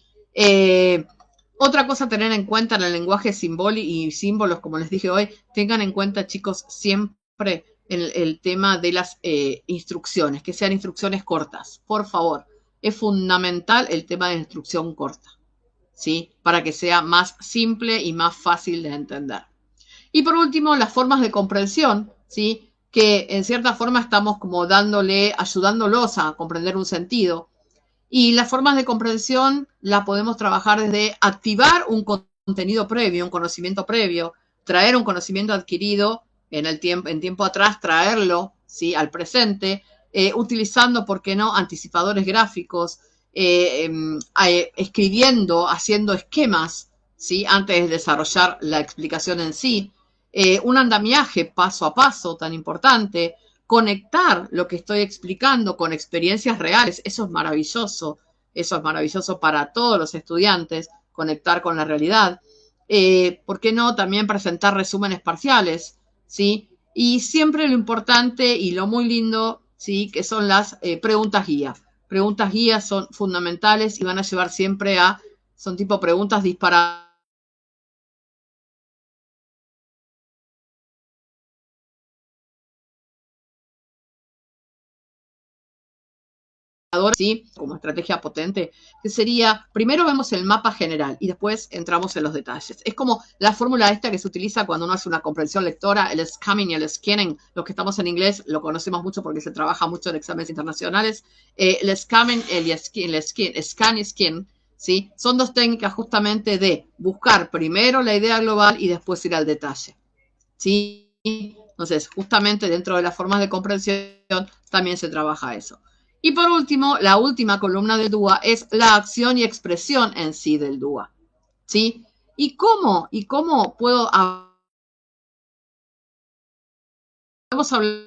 Otra cosa a tener en cuenta en el lenguaje simbólico y símbolos, como les dije hoy, tengan en cuenta, chicos, siempre el tema de las instrucciones, que sean instrucciones cortas, por favor. Es fundamental el tema de la instrucción corta, ¿sí? Para que sea más simple y más fácil de entender. Y por último, las formas de comprensión, ¿sí? Que en cierta forma estamos como ayudándolos a comprender un sentido. Y las formas de comprensión las podemos trabajar desde activar un contenido previo, un conocimiento previo, traer un conocimiento adquirido en tiempo atrás, traerlo, ¿sí?, al presente, utilizando, ¿por qué no?, anticipadores gráficos, escribiendo, haciendo esquemas, ¿sí?, antes de desarrollar la explicación en sí, un andamiaje paso a paso tan importante, conectar lo que estoy explicando con experiencias reales. Eso es maravilloso para todos los estudiantes, conectar con la realidad. ¿Por qué no también presentar resúmenes parciales? ¿Sí? Y siempre lo importante y lo muy lindo, ¿sí?, que son las preguntas guía. Preguntas guía son fundamentales y van a llevar siempre son tipo preguntas disparadas. ¿Sí?, como estrategia potente, que sería, primero vemos el mapa general y después entramos en los detalles. Es como la fórmula esta que se utiliza cuando uno hace una comprensión lectora, el scanning y el scanning. Los que estamos en inglés lo conocemos mucho porque se trabaja mucho en exámenes internacionales. El scanning, el scan y skin, ¿sí?, son dos técnicas justamente de buscar primero la idea global y después ir al detalle, ¿sí? Entonces, justamente dentro de las formas de comprensión también se trabaja eso. Y por último, la última columna del DUA es la acción y expresión en sí del DUA, ¿sí? ¿Y cómo puedo podemos hablar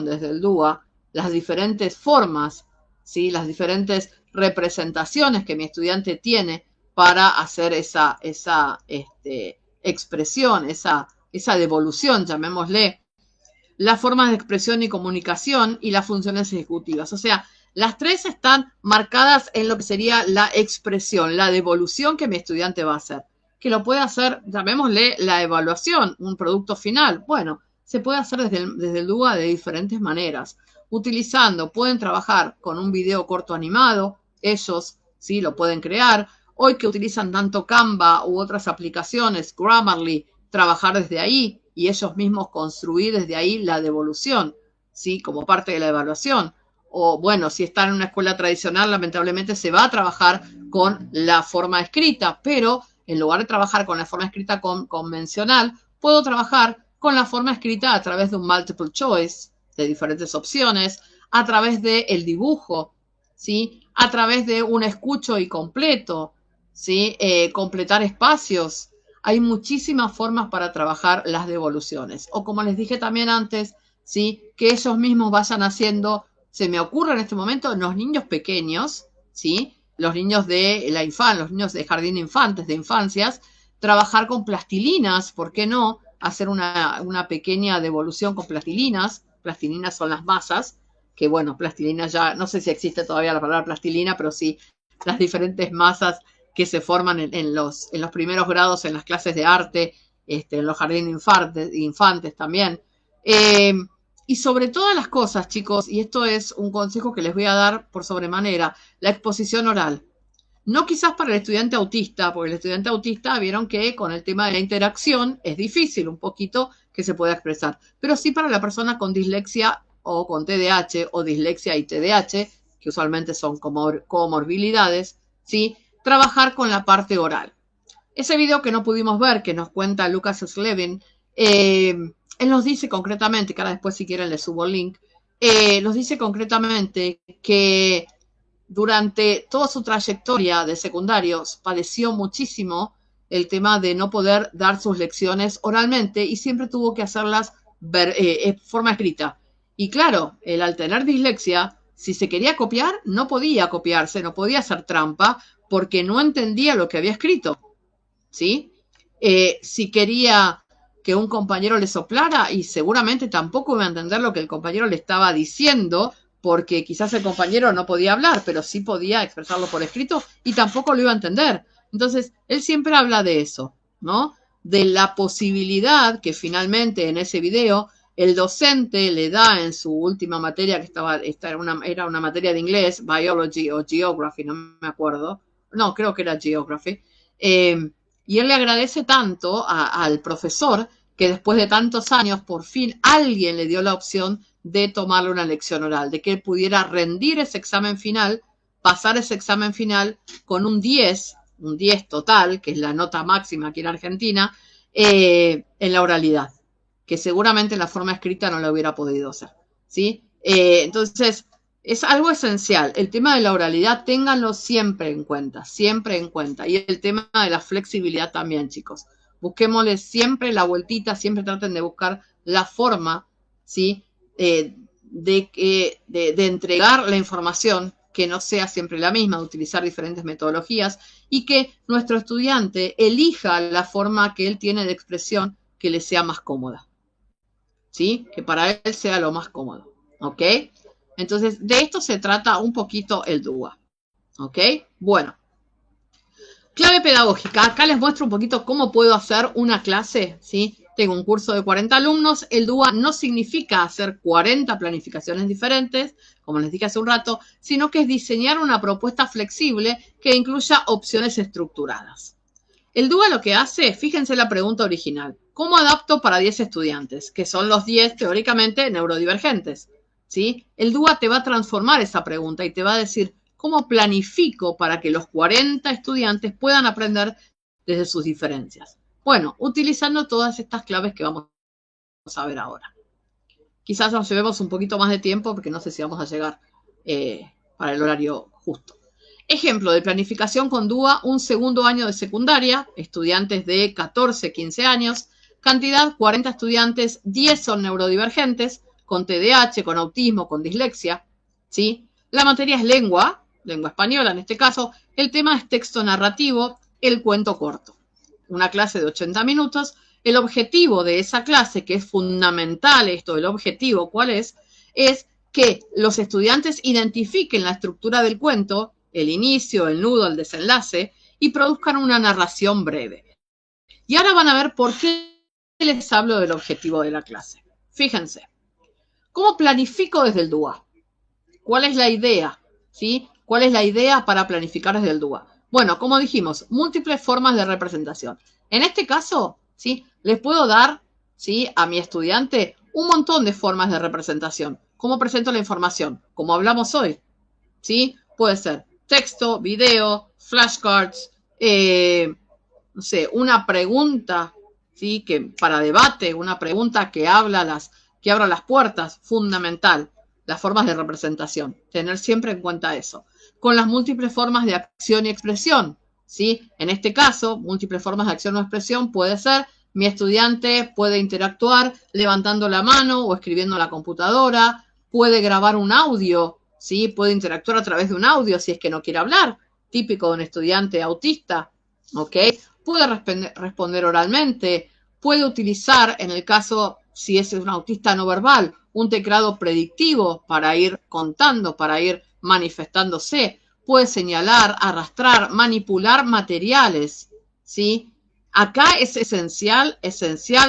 desde el DUA, las diferentes formas, ¿sí?, las diferentes representaciones que mi estudiante tiene para hacer esa expresión, esa devolución, llamémosle, las formas de expresión y comunicación y las funciones ejecutivas. O sea, las tres están marcadas en lo que sería la expresión, la devolución que mi estudiante va a hacer. Que lo puede hacer, llamémosle la evaluación, un producto final. Bueno, se puede hacer desde el DUA de diferentes maneras. Pueden trabajar con un video corto animado, ellos sí lo pueden crear. Hoy que utilizan tanto Canva u otras aplicaciones, Grammarly, trabajar desde ahí y ellos mismos construir desde ahí la devolución, ¿sí?, como parte de la evaluación. O bueno, si están en una escuela tradicional, lamentablemente se va a trabajar con la forma escrita, pero en lugar de trabajar con la forma escrita convencional, puedo trabajar con la forma escrita a través de un multiple choice, de diferentes opciones, a través del dibujo, ¿sí?, a través de un escucho y completo, ¿sí?, completar espacios. Hay muchísimas formas para trabajar las devoluciones. O como les dije también antes, ¿sí?, que ellos mismos vayan haciendo, se me ocurre en este momento, los niños pequeños, ¿sí?, los niños de la infancia, los niños de jardín de infantes, de infancias, trabajar con plastilinas, ¿por qué no? Hacer una pequeña devolución con plastilinas. Plastilinas son las masas, que bueno, plastilina ya, no sé si existe todavía la palabra plastilina, pero sí, las diferentes masas que se forman en los primeros grados en las clases de arte, en los jardines de infantes también. Y sobre todas las cosas, chicos, y esto es un consejo que les voy a dar por sobremanera, la exposición oral. No quizás para el estudiante autista, porque el estudiante autista vieron que con el tema de la interacción es difícil un poquito que se pueda expresar, pero sí para la persona con dislexia o con TDAH o dislexia y TDAH, que usualmente son comorbilidades, ¿sí?, trabajar con la parte oral. Ese video que no pudimos ver, que nos cuenta Lucas Slevin, él nos dice concretamente, que ahora después si quieren les subo el link, nos dice concretamente que durante toda su trayectoria de secundarios padeció muchísimo el tema de no poder dar sus lecciones oralmente y siempre tuvo que hacerlas en forma escrita. Y claro, él al tener dislexia, si se quería copiar, no podía copiarse, no podía hacer trampa porque no entendía lo que había escrito, ¿sí? Si quería que un compañero le soplara y seguramente tampoco iba a entender lo que el compañero le estaba diciendo porque quizás el compañero no podía hablar, pero sí podía expresarlo por escrito y tampoco lo iba a entender. Entonces, él siempre habla de eso, ¿no? De la posibilidad que finalmente en ese video el docente le da en su última materia, que era una materia de inglés, Biology o Geography, no me acuerdo. No, creo que era Geography. Y él le agradece tanto al profesor que después de tantos años, por fin alguien le dio la opción de tomarle una lección oral, de que él pudiera rendir ese examen final, pasar ese examen final con un 10 total, que es la nota máxima aquí en Argentina, en la oralidad, que seguramente en la forma escrita no lo hubiera podido hacer, ¿sí? Entonces, es algo esencial. El tema de la oralidad, ténganlo siempre en cuenta, siempre en cuenta. Y el tema de la flexibilidad también, chicos. Busquémosle siempre la vueltita, siempre traten de buscar la forma, ¿sí? De entregar la información que no sea siempre la misma, de utilizar diferentes metodologías y que nuestro estudiante elija la forma que él tiene de expresión que le sea más cómoda, ¿sí? Que para él sea lo más cómodo, ¿ok? Entonces, de esto se trata un poquito el DUA, ¿ok? Bueno, clave pedagógica. Acá les muestro un poquito cómo puedo hacer una clase, ¿sí? Tengo un curso de 40 alumnos. El DUA no significa hacer 40 planificaciones diferentes, como les dije hace un rato, sino que es diseñar una propuesta flexible que incluya opciones estructuradas. El DUA lo que hace, fíjense la pregunta original, ¿cómo adapto para 10 estudiantes? Que son los 10 teóricamente neurodivergentes, ¿sí? El DUA te va a transformar esa pregunta y te va a decir, ¿cómo planifico para que los 40 estudiantes puedan aprender desde sus diferencias? Bueno, utilizando todas estas claves que vamos a ver ahora. Quizás nos llevemos un poquito más de tiempo porque no sé si vamos a llegar para el horario justo. Ejemplo de planificación con DUA, un segundo año de secundaria, estudiantes de 14, 15 años, cantidad 40 estudiantes, 10 son neurodivergentes, con TDAH, con autismo, con dislexia, ¿sí? La materia es lengua española en este caso, el tema es texto narrativo, el cuento corto. Una clase de 80 minutos, el objetivo de esa clase, que es fundamental esto, el objetivo, ¿cuál es? Es que los estudiantes identifiquen la estructura del cuento, el inicio, el nudo, el desenlace, y produzcan una narración breve. Y ahora van a ver por qué les hablo del objetivo de la clase. Fíjense, ¿cómo planifico desde el DUA? ¿Cuál es la idea? ¿Sí? ¿Cuál es la idea para planificar desde el DUA? Bueno, como dijimos, múltiples formas de representación. En este caso, ¿sí? Les puedo dar, ¿sí? A mi estudiante un montón de formas de representación. ¿Cómo presento la información? Como hablamos hoy, ¿sí? Puede ser texto, video, flashcards, no sé, una pregunta, ¿sí? Que para debate, una pregunta que abra las puertas, fundamental. Las formas de representación, tener siempre en cuenta eso. Con las múltiples formas de acción y expresión, ¿sí? En este caso, múltiples formas de acción o expresión puede ser, mi estudiante puede interactuar levantando la mano o escribiendo en la computadora, puede grabar un audio, ¿sí? Puede interactuar a través de un audio si es que no quiere hablar, típico de un estudiante autista, ¿ok? Puede responder oralmente, puede utilizar, en el caso, si es un autista no verbal, un teclado predictivo para ir contando, para ir manifestándose, puede señalar, arrastrar, manipular materiales, ¿sí? Acá es esencial,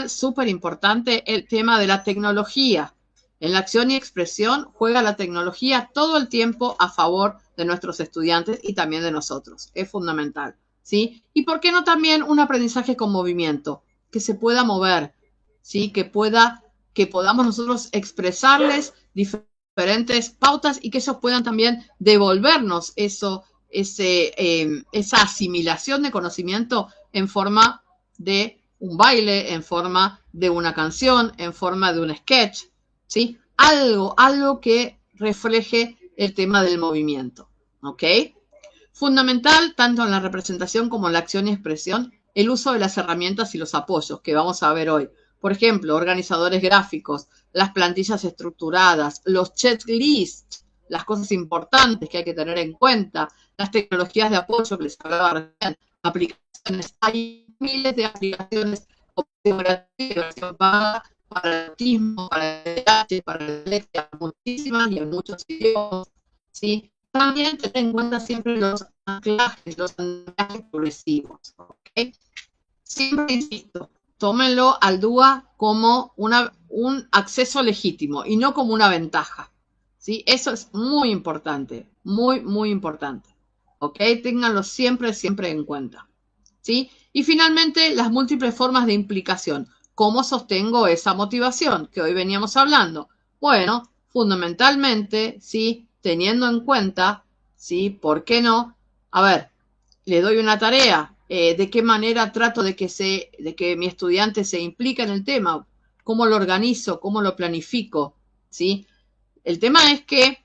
súper importante el tema de la tecnología. En la acción y expresión juega la tecnología todo el tiempo a favor de nuestros estudiantes y también de nosotros. Es fundamental, ¿sí? Y por qué no también un aprendizaje con movimiento, que se pueda mover, ¿sí? Que podamos nosotros expresarles diferentes pautas y que ellos puedan también devolvernos esa asimilación de conocimiento en forma de un baile, en forma de una canción, en forma de un sketch, ¿sí? Algo que refleje el tema del movimiento, ¿ok? Fundamental, tanto en la representación como en la acción y expresión, el uso de las herramientas y los apoyos que vamos a ver hoy. Por ejemplo, organizadores gráficos, las plantillas estructuradas, los checklists, las cosas importantes que hay que tener en cuenta, las tecnologías de apoyo que les hablaba recién, aplicaciones. Hay miles de aplicaciones operativas para el autismo, para el TDAH, para la dislexia, muchísimas y en muchos idiomas, ¿sí? También ten en cuenta siempre los anclajes progresivos, ¿ok? Siempre insisto, tómenlo al DUA como un acceso legítimo y no como una ventaja, ¿sí? Eso es muy importante, muy, muy importante, ¿ok? Ténganlo siempre, siempre en cuenta, ¿sí? Y finalmente, las múltiples formas de implicación. ¿Cómo sostengo esa motivación que hoy veníamos hablando? Bueno, fundamentalmente, ¿sí? Teniendo en cuenta, ¿sí? ¿Por qué no? A ver, le doy una tarea. ¿De qué manera trato de que mi estudiante se implique en el tema? ¿Cómo lo organizo? ¿Cómo lo planifico? ¿Sí? El tema es que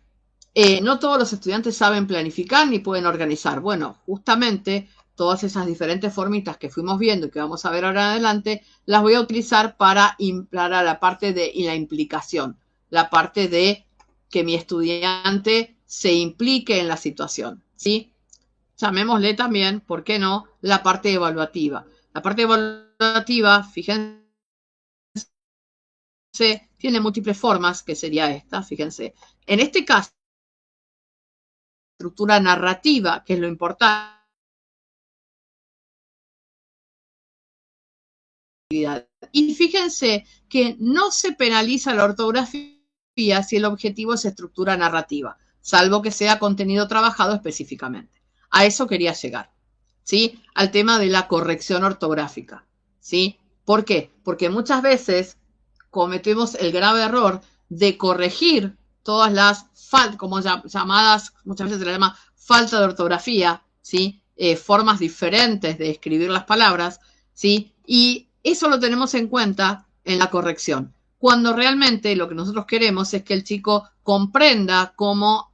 no todos los estudiantes saben planificar ni pueden organizar. Bueno, justamente todas esas diferentes formitas que fuimos viendo y que vamos a ver ahora en adelante, las voy a utilizar para la parte de la implicación, la parte de que mi estudiante se implique en la situación, ¿sí? Llamémosle también, ¿por qué no?, la parte evaluativa. La parte evaluativa, fíjense, tiene múltiples formas, que sería esta, fíjense. En este caso, estructura narrativa, que es lo importante. Y fíjense que no se penaliza la ortografía si el objetivo es estructura narrativa, salvo que sea contenido trabajado específicamente. A eso quería llegar, ¿sí? Al tema de la corrección ortográfica, ¿sí? ¿Por qué? Porque muchas veces cometemos el grave error de corregir todas las como llamadas, muchas veces se le llama falta de ortografía, ¿sí? Formas diferentes de escribir las palabras, ¿sí? Y eso lo tenemos en cuenta en la corrección, cuando realmente lo que nosotros queremos es que el chico comprenda cómo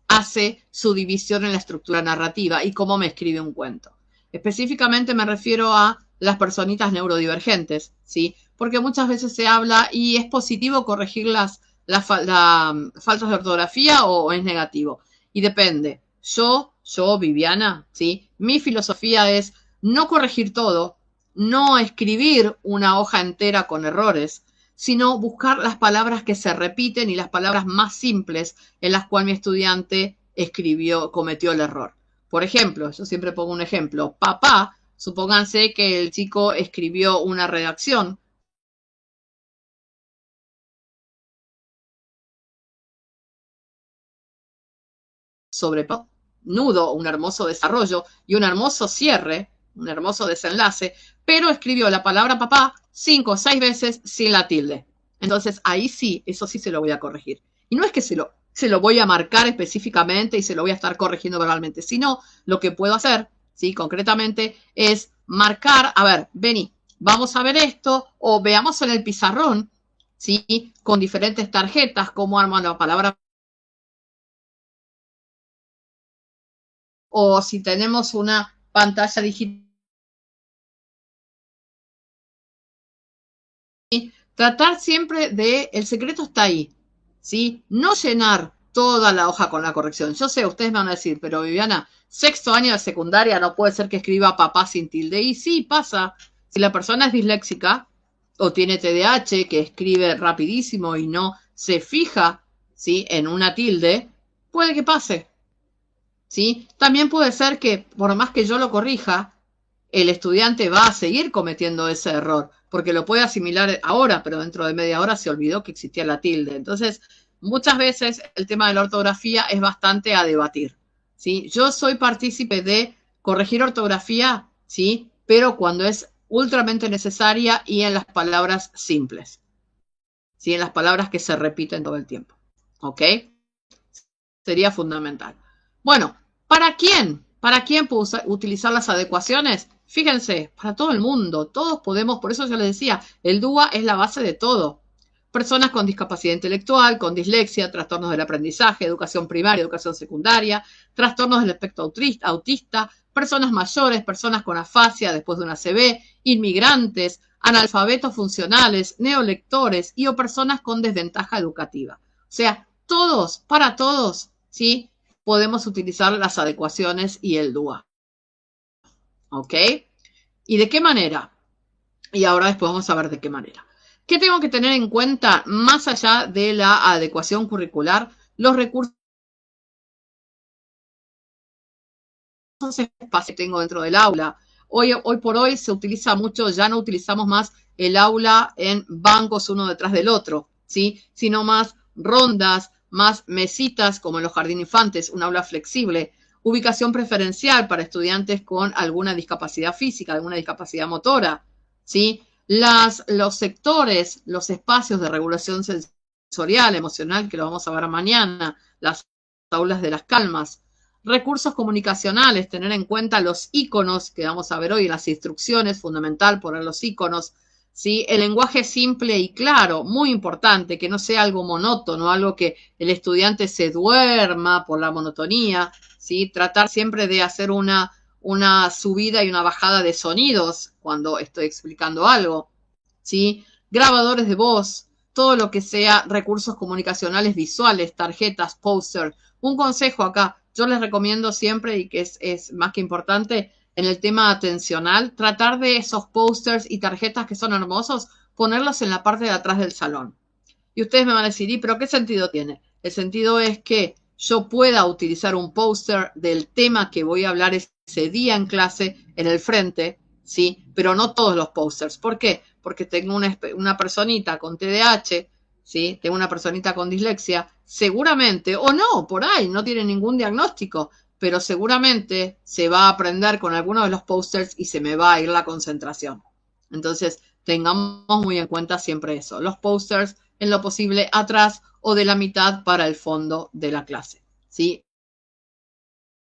hace su división en la estructura narrativa y cómo me escribe un cuento. Específicamente me refiero a las personitas neurodivergentes, ¿sí? Porque muchas veces se habla y es positivo corregir las faltas de ortografía o es negativo. Y depende. Yo, Viviana, ¿sí? Mi filosofía es no corregir todo, no escribir una hoja entera con errores, sino buscar las palabras que se repiten y las palabras más simples en las cuales mi estudiante cometió el error. Por ejemplo, yo siempre pongo un ejemplo. Papá, supónganse que el chico escribió una redacción sobre nudo, un hermoso desarrollo y un hermoso cierre, un hermoso desenlace, pero escribió la palabra papá 5 o 6 veces sin la tilde. Entonces ahí sí, eso sí se lo voy a corregir. Y no es que se lo voy a marcar específicamente y se lo voy a estar corrigiendo verbalmente, sino lo que puedo hacer, ¿sí? Concretamente, es marcar, a ver, vení, vamos a ver esto, o veamos en el pizarrón, ¿sí? Con diferentes tarjetas, cómo arman la palabra. O si tenemos una pantalla digital, tratar siempre el secreto está ahí, ¿sí? No llenar toda la hoja con la corrección. Yo sé, ustedes me van a decir, pero Viviana, 6º año de secundaria no puede ser que escriba papá sin tilde. Y sí, pasa. Si la persona es disléxica o tiene TDAH, que escribe rapidísimo y no se fija, ¿sí?, en una tilde, puede que pase, ¿sí? También puede ser que, por más que yo lo corrija, el estudiante va a seguir cometiendo ese error, porque lo puede asimilar ahora, pero dentro de media hora se olvidó que existía la tilde. Entonces, muchas veces el tema de la ortografía es bastante a debatir, ¿sí? Yo soy partícipe de corregir ortografía, ¿sí?, pero cuando es ultramente necesaria y en las palabras simples, ¿sí?, en las palabras que se repiten todo el tiempo, ¿ok? Sería fundamental. Bueno, ¿para quién? ¿Para quién puedo utilizar las adecuaciones? Fíjense, para todo el mundo, todos podemos, por eso yo les decía, el DUA es la base de todo. personas con discapacidad intelectual, con dislexia, trastornos del aprendizaje, educación primaria, educación secundaria, trastornos del espectro autista, personas mayores, personas con afasia después de una ACV, inmigrantes, analfabetos funcionales, neolectores y o personas con desventaja educativa. O sea, todos, para todos, ¿sí? Podemos utilizar las adecuaciones y el DUA. ¿Ok? ¿Y de qué manera? Y ahora después vamos a ver de qué manera. ¿Qué tengo que tener en cuenta más allá de la adecuación curricular? Los recursos espacios que tengo dentro del aula. Hoy por hoy se utiliza mucho, ya no utilizamos más el aula en bancos uno detrás del otro, ¿sí? Sino más rondas, más mesitas como en los jardines infantes, un aula flexible, ubicación preferencial para estudiantes con alguna discapacidad física, alguna discapacidad motora, ¿sí? Los sectores, los espacios de regulación sensorial, emocional, que lo vamos a ver mañana, las aulas de las calmas, recursos comunicacionales, tener en cuenta los iconos que vamos a ver hoy, las instrucciones, fundamental poner los iconos, ¿sí? El lenguaje simple y claro, muy importante, que no sea algo monótono, algo que el estudiante se duerma por la monotonía, ¿sí? Tratar siempre de hacer una subida y una bajada de sonidos cuando estoy explicando algo, ¿sí? Grabadores de voz, todo lo que sea recursos comunicacionales visuales, tarjetas, póster. Un consejo acá, yo les recomiendo siempre, y que es más que importante, en el tema atencional, tratar de esos pósters y tarjetas que son hermosos, ponerlos en la parte de atrás del salón. Y ustedes me van a decir, ¿pero qué sentido tiene? El sentido es que yo pueda utilizar un póster del tema que voy a hablar ese día en clase en el frente, ¿sí? Pero no todos los pósters. ¿Por qué? Porque tengo una personita con TDAH, ¿sí? Tengo una personita con dislexia, seguramente, o no, por ahí, no tiene ningún diagnóstico, pero seguramente se va a aprender con alguno de los pósters y se me va a ir la concentración. Entonces, tengamos muy en cuenta siempre eso. Los pósters, en lo posible, atrás o de la mitad para el fondo de la clase, ¿sí?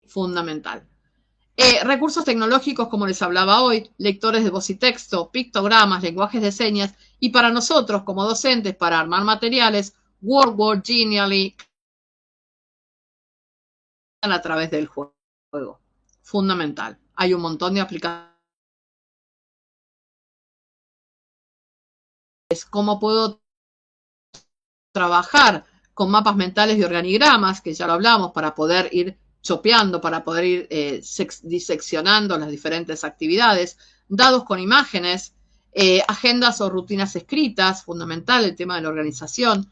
Fundamental. Recursos tecnológicos, como les hablaba hoy, lectores de voz y texto, pictogramas, lenguajes de señas, y para nosotros, como docentes, para armar materiales, Word, Genially, a través del juego. Fundamental. Hay un montón de aplicaciones. ¿Cómo puedo trabajar con mapas mentales y organigramas, que ya lo hablamos, para poder ir chopeando, para poder ir diseccionando las diferentes actividades, dados con imágenes, agendas o rutinas escritas, fundamental el tema de la organización,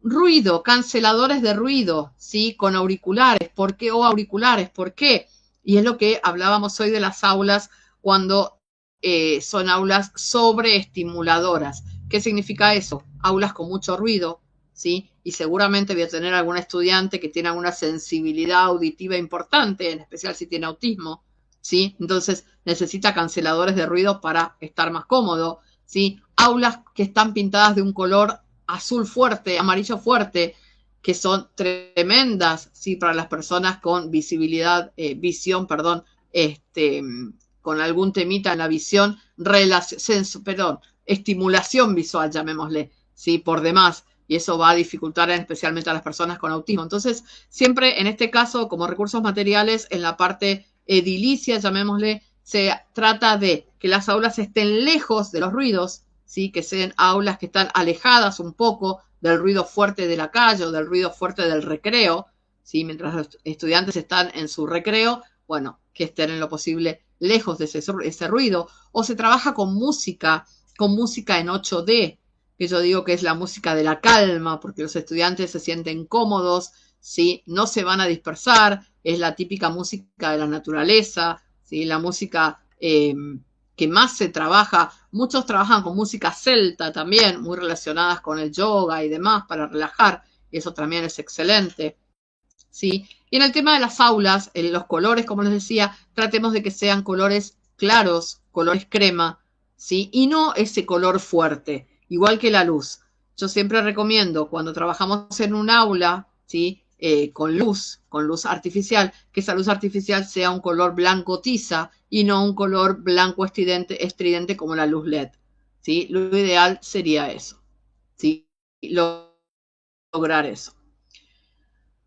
ruido, canceladores de ruido, ¿sí? Con auriculares, ¿por qué? O auriculares, ¿por qué? Y es lo que hablábamos hoy de las aulas cuando son aulas sobreestimuladoras. ¿Qué significa eso? Aulas con mucho ruido, ¿sí? Y seguramente voy a tener algún estudiante que tiene alguna sensibilidad auditiva importante, en especial si tiene autismo, ¿sí? Entonces necesita canceladores de ruido para estar más cómodo, ¿sí? Aulas que están pintadas de un color azul fuerte, amarillo fuerte, que son tremendas, ¿sí? Para las personas con con algún temita en la visión, estimulación visual, llamémosle, ¿sí? Por demás, y eso va a dificultar especialmente a las personas con autismo. Entonces, siempre en este caso, como recursos materiales, en la parte edilicia, llamémosle, se trata de que las aulas estén lejos de los ruidos, ¿sí? Que sean aulas que están alejadas un poco del ruido fuerte de la calle o del ruido fuerte del recreo, ¿sí? Mientras los estudiantes están en su recreo, bueno, que estén en lo posible lejos de ese ruido. O se trabaja con música en 8D, que yo digo que es la música de la calma, porque los estudiantes se sienten cómodos, ¿sí? No se van a dispersar, es la típica música de la naturaleza, ¿sí? La música que más se trabaja. Muchos trabajan con música celta también, muy relacionadas con el yoga y demás para relajar, y eso también es excelente, ¿sí? Y en el tema de las aulas, los colores, como les decía, tratemos de que sean colores claros, colores crema, ¿sí? Y no ese color fuerte, igual que la luz. Yo siempre recomiendo cuando trabajamos en un aula, ¿sí? Con luz artificial, que esa luz artificial sea un color blanco tiza y no un color blanco estridente como la luz LED, ¿sí? Lo ideal sería eso, ¿sí? lograr eso.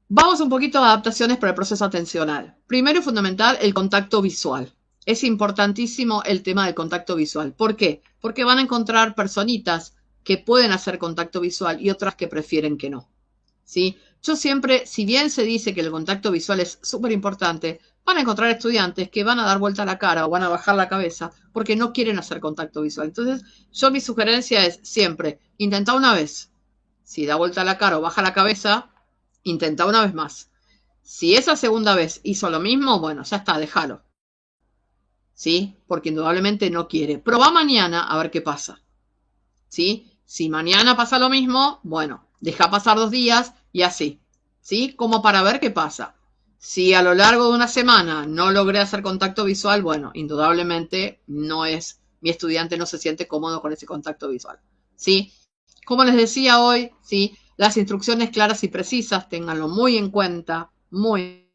Vamos un poquito a adaptaciones para el proceso atencional. Primero y fundamental, el contacto visual. Es importantísimo el tema del contacto visual. ¿Por qué? Porque van a encontrar personitas que pueden hacer contacto visual y otras que prefieren que no. ¿Sí? Yo siempre, si bien se dice que el contacto visual es súper importante, van a encontrar estudiantes que van a dar vuelta a la cara o van a bajar la cabeza porque no quieren hacer contacto visual. Entonces, mi sugerencia es siempre, intenta una vez. Si da vuelta a la cara o baja la cabeza, intenta una vez más. Si esa segunda vez hizo lo mismo, bueno, ya está, déjalo. ¿Sí? Porque indudablemente no quiere. Probá mañana a ver qué pasa. ¿Sí? Si mañana pasa lo mismo, bueno, deja pasar 2 días y así. ¿Sí? Como para ver qué pasa. Si a lo largo de una semana no logré hacer contacto visual, bueno, indudablemente mi estudiante no se siente cómodo con ese contacto visual. ¿Sí? Como les decía hoy, ¿sí? Las instrucciones claras y precisas, ténganlo muy en cuenta, muy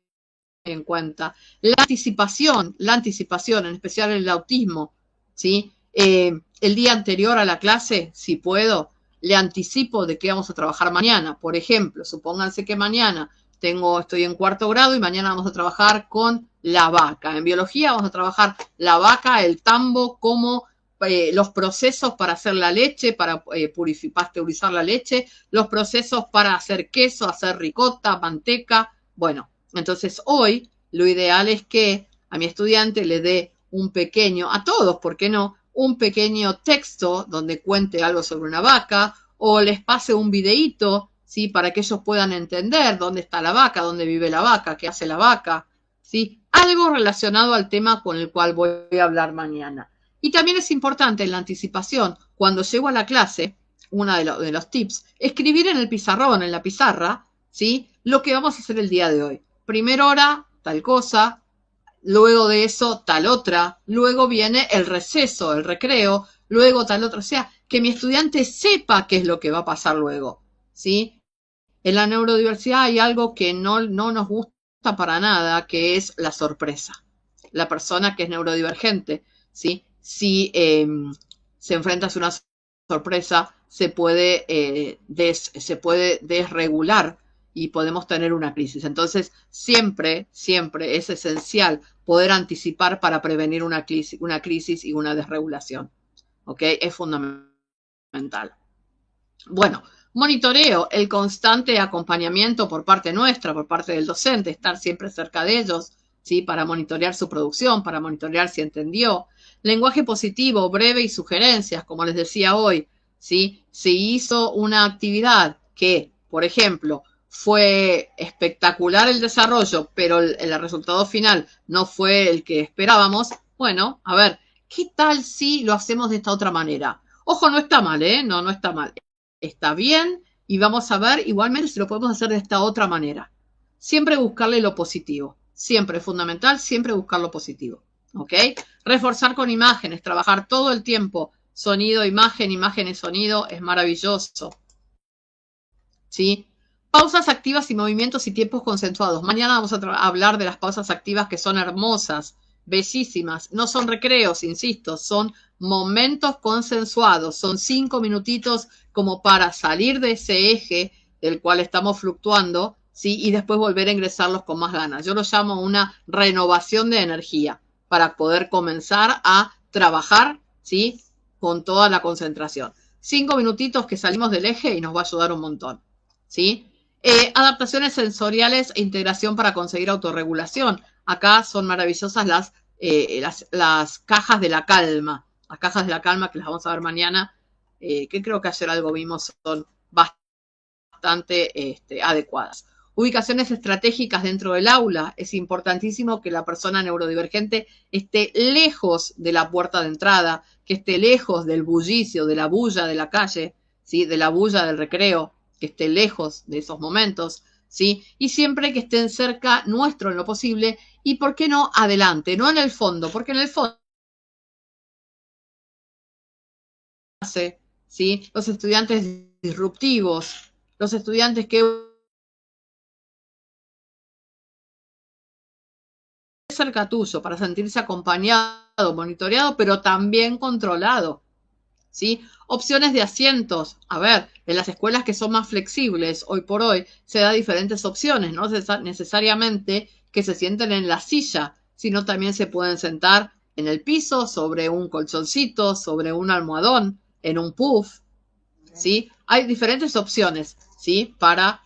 en cuenta. La anticipación, en especial el autismo, ¿sí? El día anterior a la clase, si puedo, le anticipo de qué vamos a trabajar mañana. Por ejemplo, supónganse que mañana estoy en 4º grado y mañana vamos a trabajar con la vaca. En biología vamos a trabajar la vaca, el tambo, como los procesos para hacer la leche, para pasteurizar la leche, los procesos para hacer queso, hacer ricota, manteca. Bueno, entonces hoy lo ideal es que a mi estudiante le dé a todos, ¿por qué no? Un pequeño texto donde cuente algo sobre una vaca o les pase un videíto, ¿sí? Para que ellos puedan entender dónde está la vaca, dónde vive la vaca, qué hace la vaca, ¿sí? Algo relacionado al tema con el cual voy a hablar mañana. Y también es importante en la anticipación, cuando llego a la clase, uno de los tips, escribir en el pizarrón, en la pizarra, ¿sí? Lo que vamos a hacer el día de hoy. Primera hora, tal cosa, luego de eso, tal otra, luego viene el receso, el recreo, luego tal otra. O sea, que mi estudiante sepa qué es lo que va a pasar luego, ¿sí? En la neurodiversidad hay algo que no nos gusta para nada, que es la sorpresa. La persona que es neurodivergente, ¿sí? Si se enfrenta a una sorpresa, se puede desregular y podemos tener una crisis. Entonces, siempre es esencial poder anticipar para prevenir una crisis y una desregulación. ¿Ok? Es fundamental. Bueno, monitoreo, el constante acompañamiento por parte nuestra, por parte del docente, estar siempre cerca de ellos, ¿sí? Para monitorear su producción, para monitorear si entendió. Lenguaje positivo, breve y sugerencias, como les decía hoy, ¿sí? Si hizo una actividad que, por ejemplo, fue espectacular el desarrollo, pero el resultado final no fue el que esperábamos, bueno, a ver, ¿qué tal si lo hacemos de esta otra manera? Ojo, no está mal, ¿eh? No está mal. Está bien y vamos a ver igualmente si lo podemos hacer de esta otra manera. Siempre buscarle lo positivo. Siempre es fundamental, siempre buscar lo positivo. ¿Ok? Reforzar con imágenes, trabajar todo el tiempo. Sonido, imagen y sonido es maravilloso. ¿Sí? Pausas activas y movimientos y tiempos consensuados. Mañana vamos a hablar de las pausas activas que son hermosas, bellísimas. No son recreos, insisto, son momentos consensuados. Son 5 minutitos como para salir de ese eje del cual estamos fluctuando, ¿sí? Y después volver a ingresarlos con más ganas. Yo lo llamo una renovación de energía para poder comenzar a trabajar, ¿sí? Con toda la concentración. 5 minutitos que salimos del eje y nos va a ayudar un montón, ¿sí? Adaptaciones sensoriales e integración para conseguir autorregulación. Acá son maravillosas las cajas de la calma. Las cajas de la calma que las vamos a ver mañana, que creo que ayer algo vimos, son bastante adecuadas. Ubicaciones estratégicas dentro del aula. Es importantísimo que la persona neurodivergente esté lejos de la puerta de entrada, que esté lejos del bullicio, de la bulla de la calle, ¿sí? De la bulla del recreo, que esté lejos de esos momentos, ¿sí? Y siempre que estén cerca nuestro en lo posible y, ¿por qué no, adelante? No en el fondo, porque en el fondo, ¿sí? Los estudiantes disruptivos, los estudiantes que cerca tuyo para sentirse acompañado, monitoreado, pero también controlado, ¿sí? Opciones de asientos. A ver, En las escuelas que son más flexibles, hoy por hoy, se da diferentes opciones, no necesariamente que se sienten en la silla, sino también se pueden sentar en el piso, sobre un colchoncito, sobre un almohadón, en un puff, ¿sí? Hay diferentes opciones, ¿sí? Para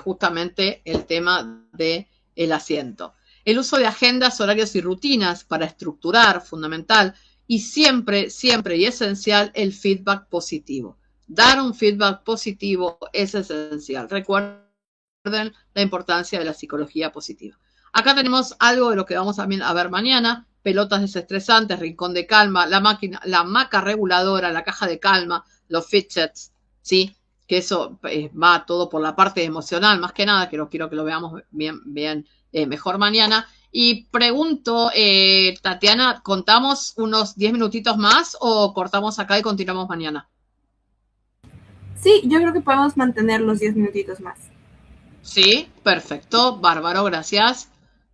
justamente el tema del asiento. El uso de agendas, horarios y rutinas para estructurar, fundamental, y siempre, siempre y esencial, el feedback positivo. Dar un feedback positivo es esencial. Recuerden la importancia de la psicología positiva. Acá tenemos algo de lo que vamos a ver mañana: pelotas desestresantes, rincón de calma, la maca reguladora, la caja de calma, los fidgets, ¿sí? Que eso va todo por la parte emocional, más que nada, que quiero que lo veamos bien mejor mañana. Y pregunto, Tatiana, ¿contamos unos 10 minutitos más o cortamos acá y continuamos mañana? Sí, yo creo que podemos mantener los 10 minutitos más. Sí, perfecto, bárbaro, gracias.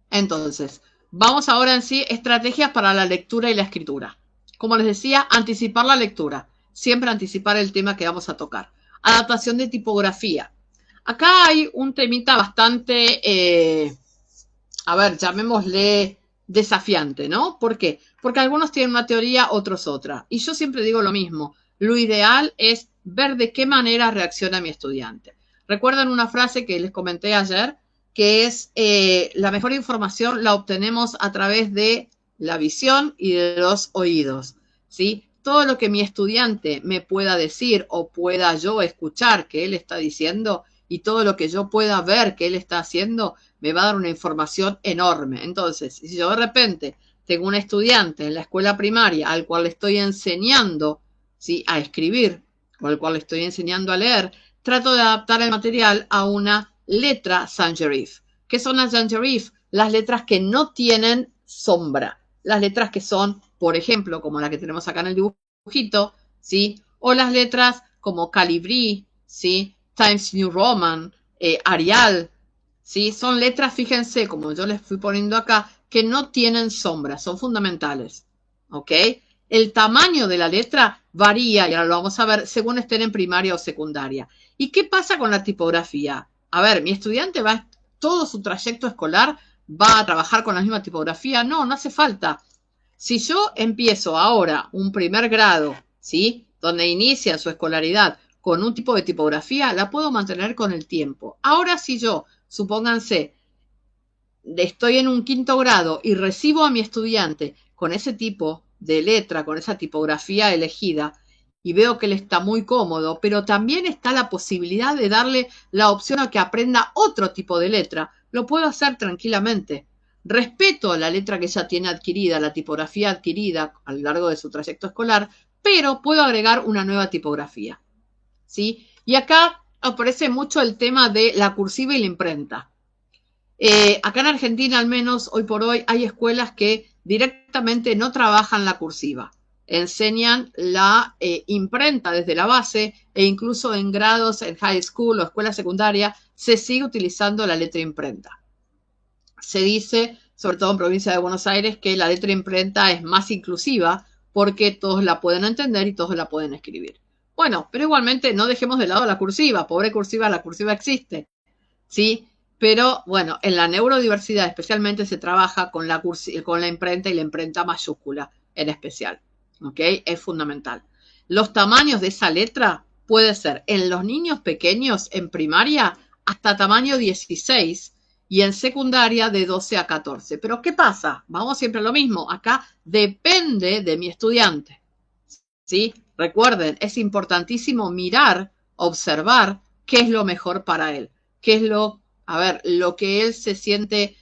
Entonces, vamos ahora en sí, estrategias para la lectura y la escritura. Como les decía, anticipar la lectura. Siempre anticipar el tema que vamos a tocar. Adaptación de tipografía. Acá hay un temita bastante, llamémosle desafiante, ¿no? ¿Por qué? Porque algunos tienen una teoría, otros otra. Y yo siempre digo lo mismo. Lo ideal es ver de qué manera reacciona mi estudiante. ¿Recuerdan una frase que les comenté ayer? Que es la mejor información la obtenemos a través de la visión y de los oídos, ¿sí? Todo lo que mi estudiante me pueda decir o pueda yo escuchar que él está diciendo, y todo lo que yo pueda ver que él está haciendo, me va a dar una información enorme. Entonces, si yo de repente tengo un estudiante en la escuela primaria al cual le estoy enseñando, ¿sí?, a escribir, o al cual le estoy enseñando a leer, trato de adaptar el material a una letra sans serif. ¿Qué son las sans serif? Las letras que no tienen sombra. Las letras que son, por ejemplo, como la que tenemos acá en el dibujito, ¿sí? O las letras como Calibri, ¿sí? Times New Roman, Arial, ¿sí? Son letras, fíjense, como yo les fui poniendo acá, que no tienen sombra, son fundamentales, ¿ok? El tamaño de la letra varía, y ahora lo vamos a ver, según estén en primaria o secundaria. ¿Y qué pasa con la tipografía? A ver, mi estudiante todo su trayecto escolar va a trabajar con la misma tipografía. No, no hace falta. Si yo empiezo ahora un primer grado, ¿sí?, donde inicia su escolaridad con un tipo de tipografía, la puedo mantener con el tiempo. Ahora, si yo, supónganse, estoy en un quinto grado y recibo a mi estudiante con ese tipo de letra, con esa tipografía elegida, y veo que él está muy cómodo, pero también está la posibilidad de darle la opción a que aprenda otro tipo de letra, lo puedo hacer tranquilamente. Respeto la letra que ya tiene adquirida, la tipografía adquirida a lo largo de su trayecto escolar, pero puedo agregar una nueva tipografía, ¿sí? Y acá aparece mucho el tema de la cursiva y la imprenta. Acá en Argentina, al menos hoy por hoy, hay escuelas que directamente no trabajan la cursiva. Enseñan la imprenta desde la base, e incluso en grados, en high school o escuela secundaria, se sigue utilizando la letra imprenta. Se dice, sobre todo en provincia de Buenos Aires, que la letra imprenta es más inclusiva porque todos la pueden entender y todos la pueden escribir. Bueno, pero igualmente no dejemos de lado la cursiva. Pobre cursiva, la cursiva existe, ¿sí? Pero bueno, en la neurodiversidad especialmente se trabaja con la imprenta, y la imprenta mayúscula en especial, ¿ok? Es fundamental. Los tamaños de esa letra puede ser en los niños pequeños en primaria hasta tamaño 16 y en secundaria de 12 a 14. Pero ¿qué pasa? Vamos siempre a lo mismo. Acá depende de mi estudiante, ¿sí? Recuerden, es importantísimo mirar, observar qué es lo mejor para él, qué es lo que él se siente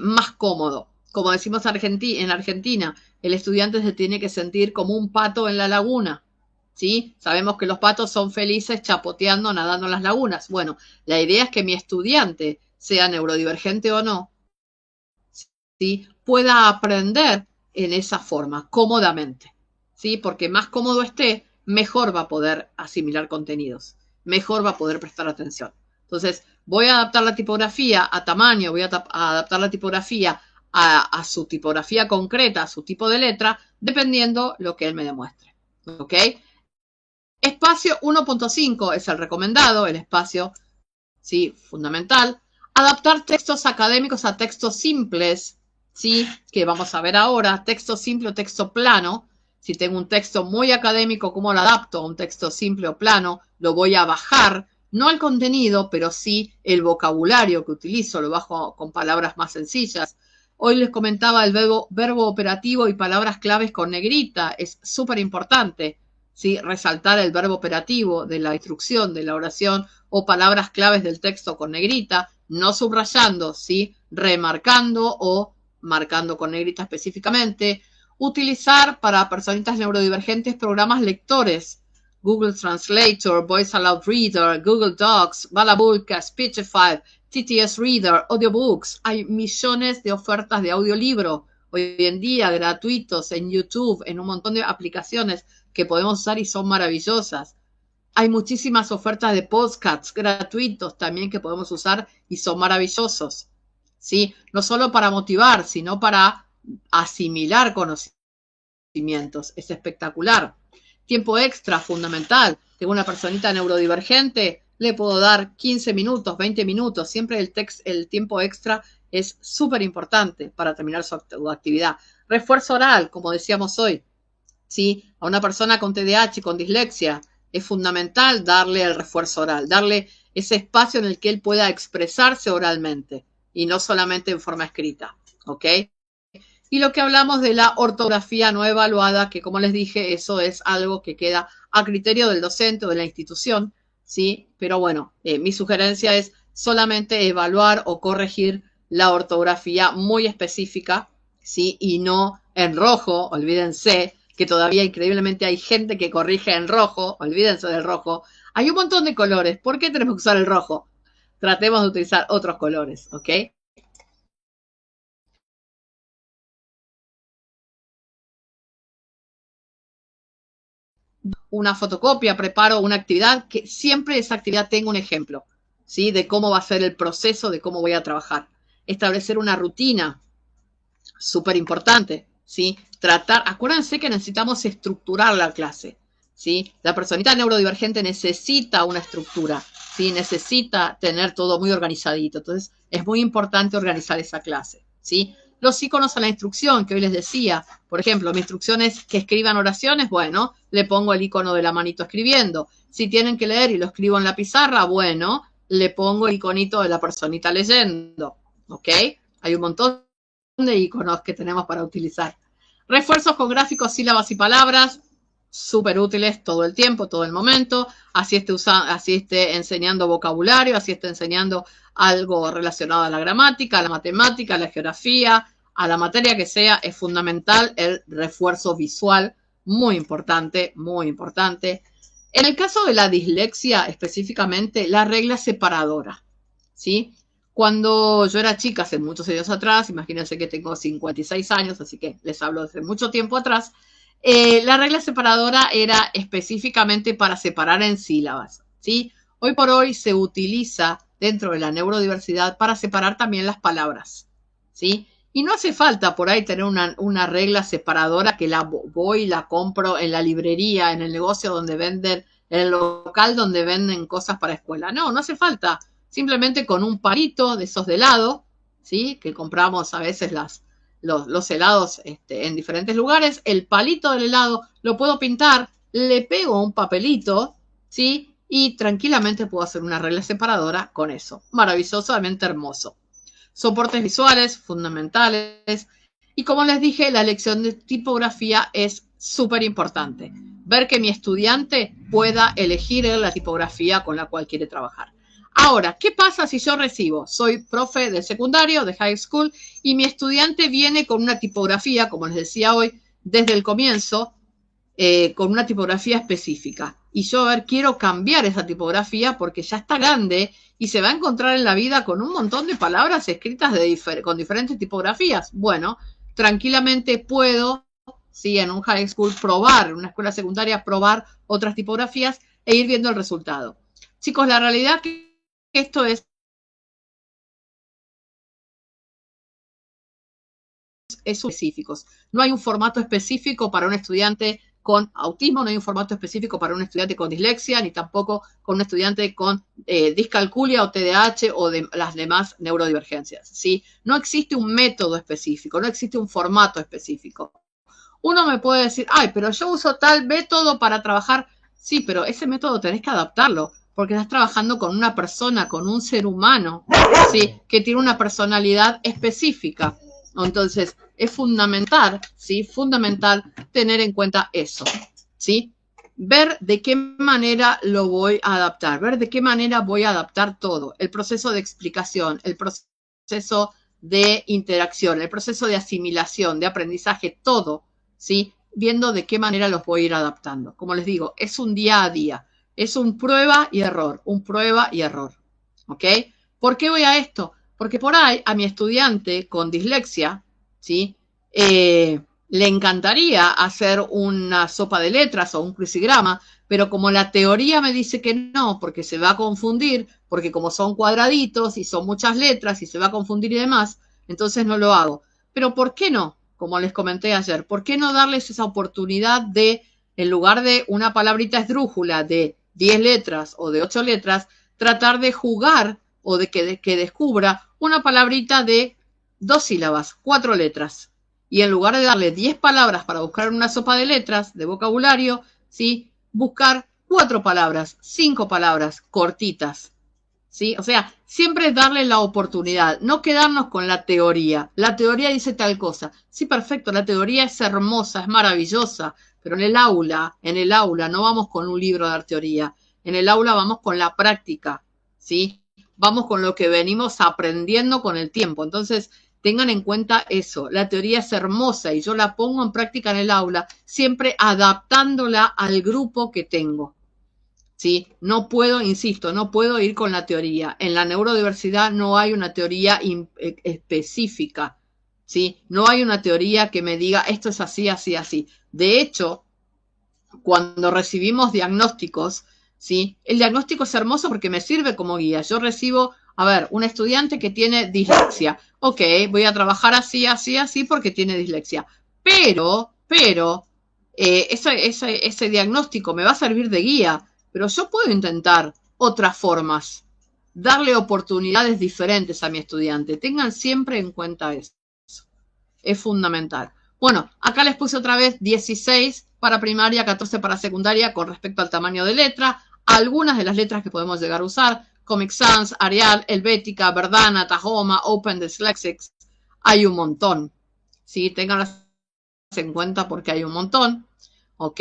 más cómodo. Como decimos en Argentina, el estudiante se tiene que sentir como un pato en la laguna, ¿sí? Sabemos que los patos son felices chapoteando, nadando en las lagunas. Bueno, la idea es que mi estudiante, sea neurodivergente o no, ¿sí?, pueda aprender en esa forma, cómodamente, ¿sí? Porque más cómodo esté, mejor va a poder asimilar contenidos, mejor va a poder prestar atención. Entonces, voy a adaptar la tipografía a tamaño, voy a adaptar la tipografía a su tipografía concreta, a su tipo de letra, dependiendo lo que él me demuestre, ¿ok? Espacio 1.5 es el recomendado, el espacio, sí, fundamental. Adaptar textos académicos a textos simples, sí, que vamos a ver ahora, texto simple o texto plano. Si tengo un texto muy académico, ¿cómo lo adapto a un texto simple o plano? Lo voy a bajar, no el contenido, pero sí el vocabulario que utilizo, lo bajo con palabras más sencillas. Hoy les comentaba el verbo operativo y palabras claves con negrita, es súper importante. ¿Sí? Resaltar el verbo operativo de la instrucción, de la oración o palabras claves del texto con negrita, no subrayando, ¿sí? Remarcando o marcando con negrita específicamente. Utilizar para personitas neurodivergentes programas lectores, Google Translator, Voice Aloud Reader, Google Docs, Balabulka, Speechify, TTS Reader, Audiobooks. Hay millones de ofertas de audiolibro hoy en día gratuitos en YouTube, en un montón de aplicaciones que podemos usar y son maravillosas. Hay muchísimas ofertas de podcasts gratuitos también que podemos usar y son maravillosos. ¿Sí? No solo para motivar, sino para asimilar conocimientos. Es espectacular. Tiempo extra, fundamental. Tengo una personita neurodivergente, le puedo dar 15 minutos, 20 minutos. Siempre el tiempo extra es súper importante para terminar su actividad. Refuerzo oral, como decíamos hoy. ¿Sí? A una persona con TDAH y con dislexia es fundamental darle el refuerzo oral, darle ese espacio en el que él pueda expresarse oralmente y no solamente en forma escrita, ¿ok? Y lo que hablamos de la ortografía no evaluada, que como les dije, eso es algo que queda a criterio del docente o de la institución, ¿sí? Pero bueno, mi sugerencia es solamente evaluar o corregir la ortografía muy específica, ¿sí? Y no en rojo, olvídense, que todavía increíblemente hay gente que corrige en rojo, olvídense del rojo. Hay un montón de colores, ¿por qué tenemos que usar el rojo? Tratemos de utilizar otros colores, ¿ok? Una fotocopia, preparo una actividad, que siempre esa actividad tenga un ejemplo, ¿sí? De cómo va a ser el proceso, de cómo voy a trabajar. Establecer una rutina, súper importante, ¿sí? Acuérdense que necesitamos estructurar la clase, ¿sí? La personita neurodivergente necesita una estructura, ¿sí? Necesita tener todo muy organizadito. Entonces, es muy importante organizar esa clase, ¿sí? Los iconos a la instrucción, que hoy les decía, por ejemplo, mi instrucción es que escriban oraciones, bueno, le pongo el icono de la manito escribiendo. Si tienen que leer y lo escribo en la pizarra, bueno, le pongo el iconito de la personita leyendo, ¿ok? Hay un montón de iconos que tenemos para utilizar. Refuerzos con gráficos, sílabas y palabras, súper útiles todo el tiempo, todo el momento. Así esté enseñando vocabulario, así esté enseñando algo relacionado a la gramática, a la matemática, a la geografía, a la materia que sea. Es fundamental el refuerzo visual, muy importante, muy importante. En el caso de la dislexia, específicamente, la regla separadora, ¿sí? Cuando yo era chica, hace muchos años atrás, imagínense que tengo 56 años, así que les hablo desde mucho tiempo atrás, la regla separadora era específicamente para separar en sílabas, ¿sí? Hoy por hoy se utiliza dentro de la neurodiversidad para separar también las palabras, ¿sí? Y no hace falta por ahí tener una regla separadora que voy y la compro en la librería, en el negocio donde venden, en el local donde venden cosas para escuela. No, no hace falta. Simplemente con un palito de esos de helado, ¿sí? Que compramos a veces los helados en diferentes lugares, el palito del helado lo puedo pintar, le pego un papelito, ¿sí? Y tranquilamente puedo hacer una regla separadora con eso. Maravillosamente hermoso. Soportes visuales fundamentales. Y como les dije, la lección de tipografía es súper importante. Ver que mi estudiante pueda elegir la tipografía con la cual quiere trabajar. Ahora, ¿qué pasa si yo recibo? Soy profe de secundario, de high school, y mi estudiante viene con una tipografía, como les decía hoy, desde el comienzo, con una tipografía específica. Y yo, quiero cambiar esa tipografía porque ya está grande y se va a encontrar en la vida con un montón de palabras escritas con diferentes tipografías. Bueno, tranquilamente puedo, sí, en un high school probar, en una escuela secundaria probar otras tipografías e ir viendo el resultado. Chicos, la realidad que esto es específicos. No hay un formato específico para un estudiante con autismo, no hay un formato específico para un estudiante con dislexia, ni tampoco con un estudiante con discalculia o TDAH o de las demás neurodivergencias, ¿sí? No existe un método específico, no existe un formato específico. Uno me puede decir, ay, pero yo uso tal método para trabajar. Sí, pero ese método tenés que adaptarlo, porque estás trabajando con una persona, con un ser humano, ¿sí? Que tiene una personalidad específica. Entonces, es fundamental, ¿sí? Fundamental tener en cuenta eso, ¿sí? Ver de qué manera lo voy a adaptar, ver de qué manera voy a adaptar todo. El proceso de explicación, el proceso de interacción, el proceso de asimilación, de aprendizaje, todo, ¿sí? Viendo de qué manera los voy a ir adaptando. Como les digo, es un día a día, es un prueba y error, un prueba y error, ¿ok? ¿Por qué voy a esto? Porque por ahí a mi estudiante con dislexia, ¿sí? Le encantaría hacer una sopa de letras o un crucigrama, pero como la teoría me dice que no, porque se va a confundir, porque como son cuadraditos y son muchas letras y se va a confundir y demás, entonces no lo hago. Pero ¿por qué no? Como les comenté ayer, ¿por qué no darles esa oportunidad de, en lugar de una palabrita esdrújula de 10 letras o de 8 letras, tratar de jugar o de que descubra una palabrita de 2 sílabas, 4 letras? Y en lugar de darle 10 palabras para buscar una sopa de letras, de vocabulario, ¿sí? Buscar 4 palabras, 5 palabras cortitas, ¿sí? O sea, siempre darle la oportunidad, no quedarnos con la teoría. La teoría dice tal cosa. Sí, perfecto, la teoría es hermosa, es maravillosa, pero en el aula no vamos con un libro de dar teoría. En el aula vamos con la práctica, ¿sí? Vamos con lo que venimos aprendiendo con el tiempo. Entonces, tengan en cuenta eso. La teoría es hermosa y yo la pongo en práctica en el aula, siempre adaptándola al grupo que tengo. ¿Sí? No puedo, insisto, no puedo ir con la teoría. En la neurodiversidad no hay una teoría específica, ¿sí? No hay una teoría que me diga esto es así, así, así. De hecho, cuando recibimos diagnósticos, ¿sí? El diagnóstico es hermoso porque me sirve como guía. Yo recibo, a ver, un estudiante que tiene dislexia. Ok, voy a trabajar así, así, así porque tiene dislexia. Pero, ese diagnóstico me va a servir de guía. Pero yo puedo intentar otras formas, darle oportunidades diferentes a mi estudiante. Tengan siempre en cuenta eso. Es fundamental. Bueno, acá les puse otra vez 16 para primaria, 14 para secundaria con respecto al tamaño de letra. Algunas de las letras que podemos llegar a usar: Comic Sans, Arial, Helvética, Verdana, Tahoma, Open Dyslexics. Hay un montón. ¿Sí? Ténganlas en cuenta porque hay un montón. ¿Ok?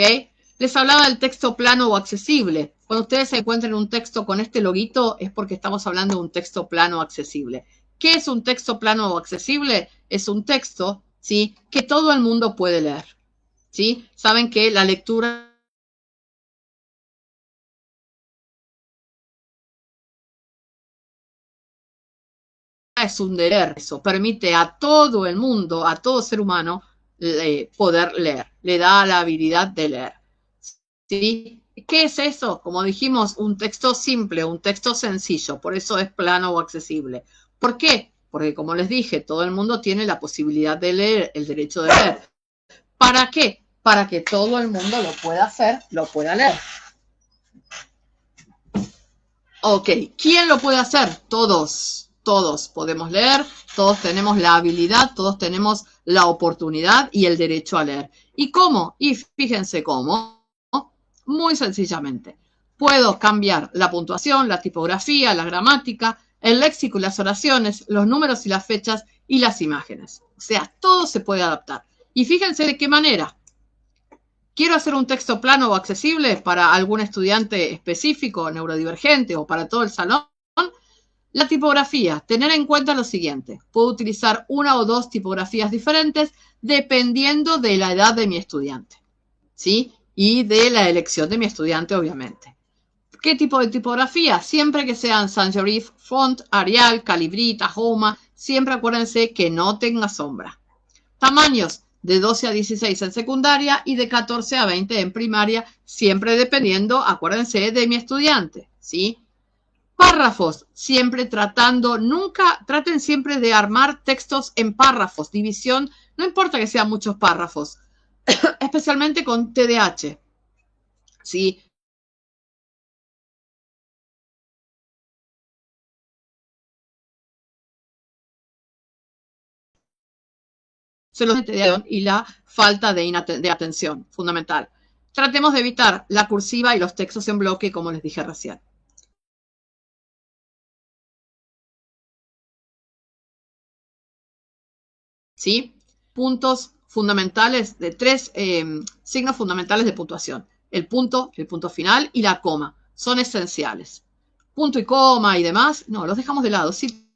Les hablaba del texto plano o accesible. Cuando ustedes se encuentren un texto con este loguito es porque estamos hablando de un texto plano o accesible. ¿Qué es un texto plano o accesible? Es un texto, ¿sí?, que todo el mundo puede leer, ¿sí? Saben que la lectura es un deber, eso permite a todo el mundo, a todo ser humano, poder leer, le da la habilidad de leer, ¿sí? ¿Qué es eso? Como dijimos, un texto simple, un texto sencillo, por eso es plano o accesible. ¿Por qué? Porque como les dije, todo el mundo tiene la posibilidad de leer, el derecho de leer. ¿Para qué? Para que todo el mundo lo pueda hacer, lo pueda leer. Ok, ¿quién lo puede hacer? Todos. Todos podemos leer, todos tenemos la habilidad, todos tenemos la oportunidad y el derecho a leer. ¿Y cómo? Y fíjense cómo. Muy sencillamente. Puedo cambiar la puntuación, la tipografía, la gramática, el léxico y las oraciones, los números y las fechas y las imágenes. O sea, todo se puede adaptar. Y fíjense de qué manera. Quiero hacer un texto plano o accesible para algún estudiante específico, neurodivergente o para todo el salón. La tipografía, tener en cuenta lo siguiente. Puedo utilizar una o dos tipografías diferentes dependiendo de la edad de mi estudiante, ¿sí? Y de la elección de mi estudiante, obviamente. ¿Qué tipo de tipografía? Siempre que sean sans serif, font, Arial, Calibri, Tahoma, siempre acuérdense que no tenga sombra. Tamaños de 12 a 16 en secundaria y de 14 a 20 en primaria, siempre dependiendo, acuérdense, de mi estudiante, ¿sí? Párrafos, siempre traten siempre de armar textos en párrafos, división, no importa que sean muchos párrafos, especialmente con TDAH, ¿sí? Se los y la falta de atención, fundamental. Tratemos de evitar la cursiva y los textos en bloque, como les dije recién. ¿Sí? Puntos fundamentales de tres signos fundamentales de puntuación. El punto final y la coma. Son esenciales. Punto y coma y demás, no, los dejamos de lado. Sí,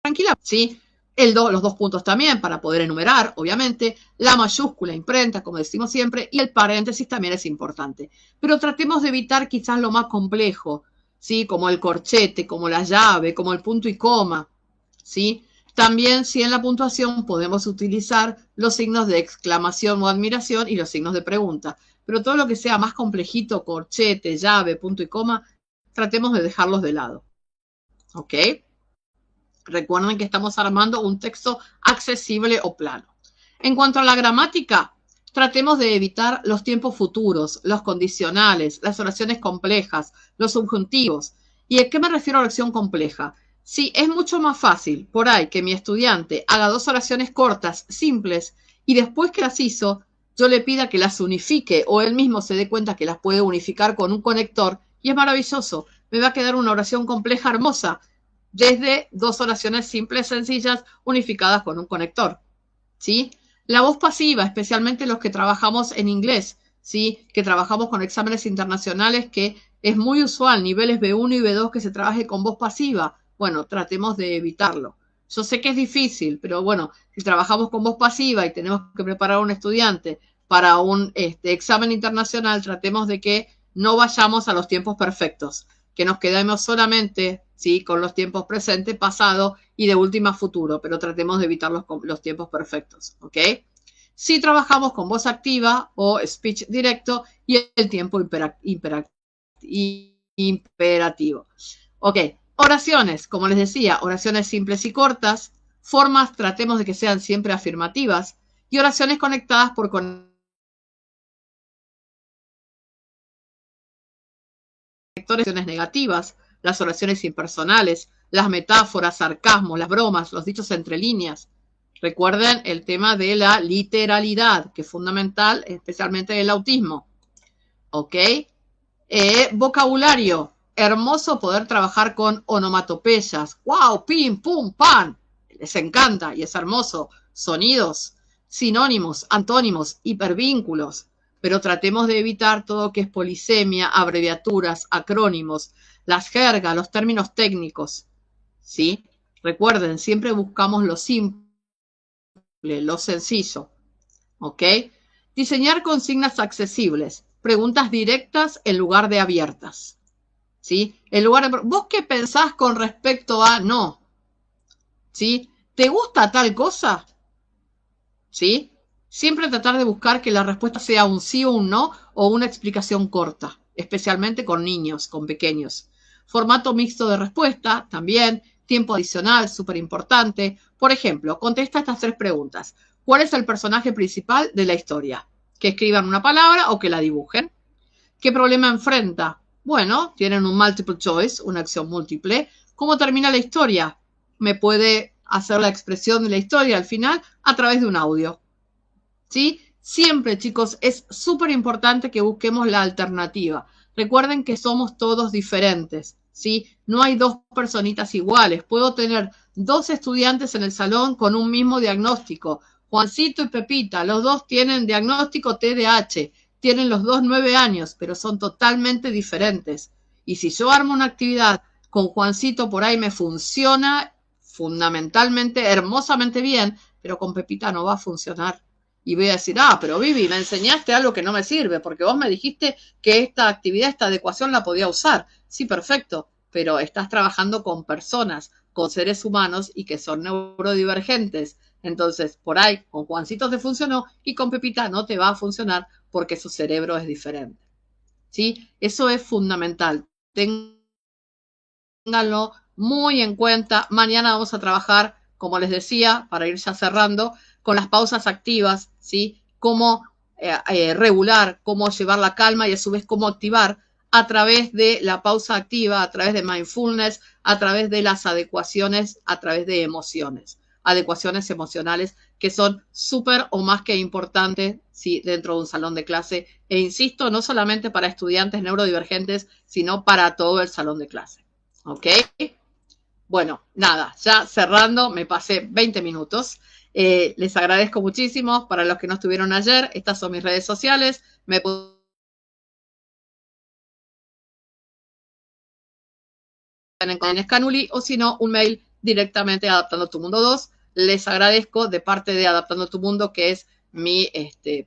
tranquila, ¿sí? Los dos puntos también para poder enumerar, obviamente. La mayúscula, imprenta, como decimos siempre, y el paréntesis también es importante. Pero tratemos de evitar quizás lo más complejo, ¿sí? Como el corchete, como la llave, como el punto y coma, ¿sí? También, si en la puntuación podemos utilizar los signos de exclamación o admiración y los signos de pregunta. Pero todo lo que sea más complejito, corchete, llave, punto y coma, tratemos de dejarlos de lado. ¿Ok? Recuerden que estamos armando un texto accesible o plano. En cuanto a la gramática, tratemos de evitar los tiempos futuros, los condicionales, las oraciones complejas, los subjuntivos. ¿Y a qué me refiero a oración compleja? Sí, es mucho más fácil por ahí que mi estudiante haga dos oraciones cortas, simples, y después que las hizo, yo le pida que las unifique o él mismo se dé cuenta que las puede unificar con un conector, y es maravilloso. Me va a quedar una oración compleja hermosa desde dos oraciones simples, sencillas, unificadas con un conector, ¿sí? La voz pasiva, especialmente los que trabajamos en inglés, ¿sí? Que trabajamos con exámenes internacionales, que es muy usual, niveles B1 y B2, que se trabaje con voz pasiva. Bueno, tratemos de evitarlo. Yo sé que es difícil, pero bueno, si trabajamos con voz pasiva y tenemos que preparar a un estudiante para un examen internacional, tratemos de que no vayamos a los tiempos perfectos, que nos quedemos solamente, ¿sí? Con los tiempos presente, pasado y de última futuro, pero tratemos de evitar los tiempos perfectos, ¿ok? Si trabajamos con voz activa o speech directo y el tiempo imperativo. Ok, oraciones, como les decía, oraciones simples y cortas, formas tratemos de que sean siempre afirmativas y oraciones conectadas por conectores negativas, las oraciones impersonales, las metáforas, sarcasmos, las bromas, los dichos entre líneas. Recuerden el tema de la literalidad, que es fundamental, especialmente en el autismo. ¿Ok? Vocabulario. Hermoso poder trabajar con onomatopeyas. ¡Wow! ¡Pim! ¡Pum! ¡Pan! Les encanta y es hermoso. Sonidos, sinónimos, antónimos, hipervínculos. Pero tratemos de evitar todo lo que es polisemia, abreviaturas, acrónimos, las jergas, los términos técnicos. ¿Sí? Recuerden, siempre buscamos lo simple, lo sencillo. ¿Ok? Diseñar consignas accesibles. Preguntas directas en lugar de abiertas. ¿Sí? En lugar de, ¿vos qué pensás con respecto a no? ¿Sí? ¿Te gusta tal cosa? ¿Sí? Siempre tratar de buscar que la respuesta sea un sí o un no o una explicación corta, especialmente con niños, con pequeños. Formato mixto de respuesta, también. Tiempo adicional, súper importante. Por ejemplo, contesta estas tres preguntas. ¿Cuál es el personaje principal de la historia? Que escriban una palabra o que la dibujen. ¿Qué problema enfrenta? Bueno, tienen un multiple choice, una acción múltiple. ¿Cómo termina la historia? Me puede hacer la expresión de la historia al final a través de un audio. ¿Sí? Siempre, chicos, es súper importante que busquemos la alternativa. Recuerden que somos todos diferentes, ¿sí? No hay dos personitas iguales. Puedo tener dos estudiantes en el salón con un mismo diagnóstico. Juancito y Pepita, los dos tienen diagnóstico TDAH. Tienen los dos 9 años, pero son totalmente diferentes. Y si yo armo una actividad con Juancito, por ahí me funciona fundamentalmente, hermosamente bien, pero con Pepita no va a funcionar. Y voy a decir, pero Vivi, me enseñaste algo que no me sirve, porque vos me dijiste que esta actividad, esta adecuación la podía usar. Sí, perfecto, pero estás trabajando con personas, con seres humanos y que son neurodivergentes. Entonces, por ahí, con Juancito te funcionó y con Pepita no te va a funcionar porque su cerebro es diferente. ¿Sí? Eso es fundamental. Ténganlo muy en cuenta. Mañana vamos a trabajar como les decía, para ir ya cerrando, con las pausas activas, ¿sí? Cómo regular, cómo llevar la calma y a su vez cómo activar a través de la pausa activa, a través de mindfulness, a través de las adecuaciones, a través de emociones, adecuaciones emocionales que son súper o más que importantes, ¿sí? Dentro de un salón de clase. E insisto, no solamente para estudiantes neurodivergentes, sino para todo el salón de clase. ¿Ok? Bueno, nada, ya cerrando, me pasé 20 minutos. Les agradezco muchísimo. Para los que no estuvieron ayer, estas son mis redes sociales. Me pueden encontrar en Scanuli o si no, un mail directamente a Adaptando tu Mundo 2. Les agradezco de parte de Adaptando tu Mundo, que es mi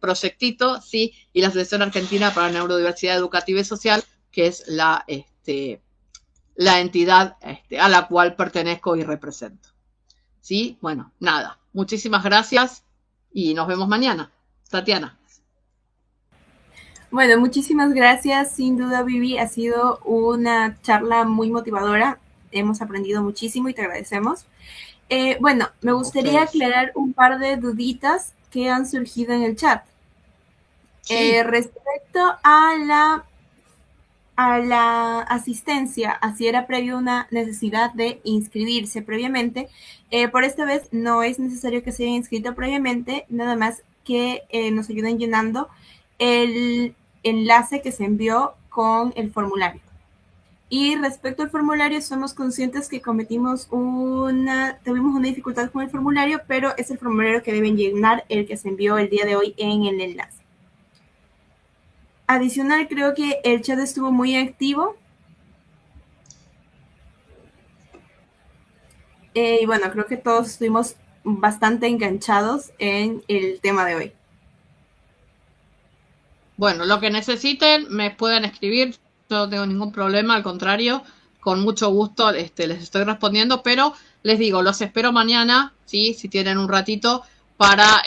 proyectito, ¿sí? Y la Asociación Argentina para la Neurodiversidad Educativa y Social, que es la entidad a la cual pertenezco y represento. ¿Sí? Bueno, nada. Muchísimas gracias y nos vemos mañana. Tatiana. Bueno, muchísimas gracias. Sin duda, Vivi, ha sido una charla muy motivadora. Hemos aprendido muchísimo y te agradecemos. Bueno, me gustaría aclarar un par de duditas que han surgido en el chat. Sí. Respecto a la asistencia, así era previo una necesidad de inscribirse previamente. Por esta vez no es necesario que se haya inscrito previamente, nada más que nos ayuden llenando el enlace que se envió con el formulario. Y respecto al formulario, somos conscientes que tuvimos una dificultad con el formulario, pero es el formulario que deben llenar el que se envió el día de hoy en el enlace. Adicional, creo que el chat estuvo muy activo. Y bueno, creo que todos estuvimos bastante enganchados en el tema de hoy. Bueno, lo que necesiten me pueden escribir, yo no tengo ningún problema, al contrario, con mucho gusto les estoy respondiendo, pero les digo, los espero mañana, ¿sí? Si tienen un ratito, para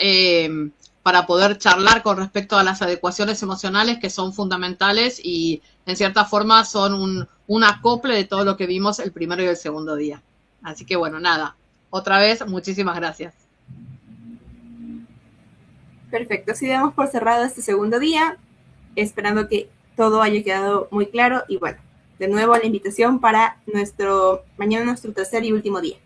poder charlar con respecto a las adecuaciones emocionales que son fundamentales y en cierta forma son un acople de todo lo que vimos el primero y el segundo día. Así que bueno, nada, otra vez, muchísimas gracias. Perfecto, así damos por cerrado este segundo día, esperando que todo haya quedado muy claro y bueno, de nuevo la invitación para mañana nuestro tercer y último día.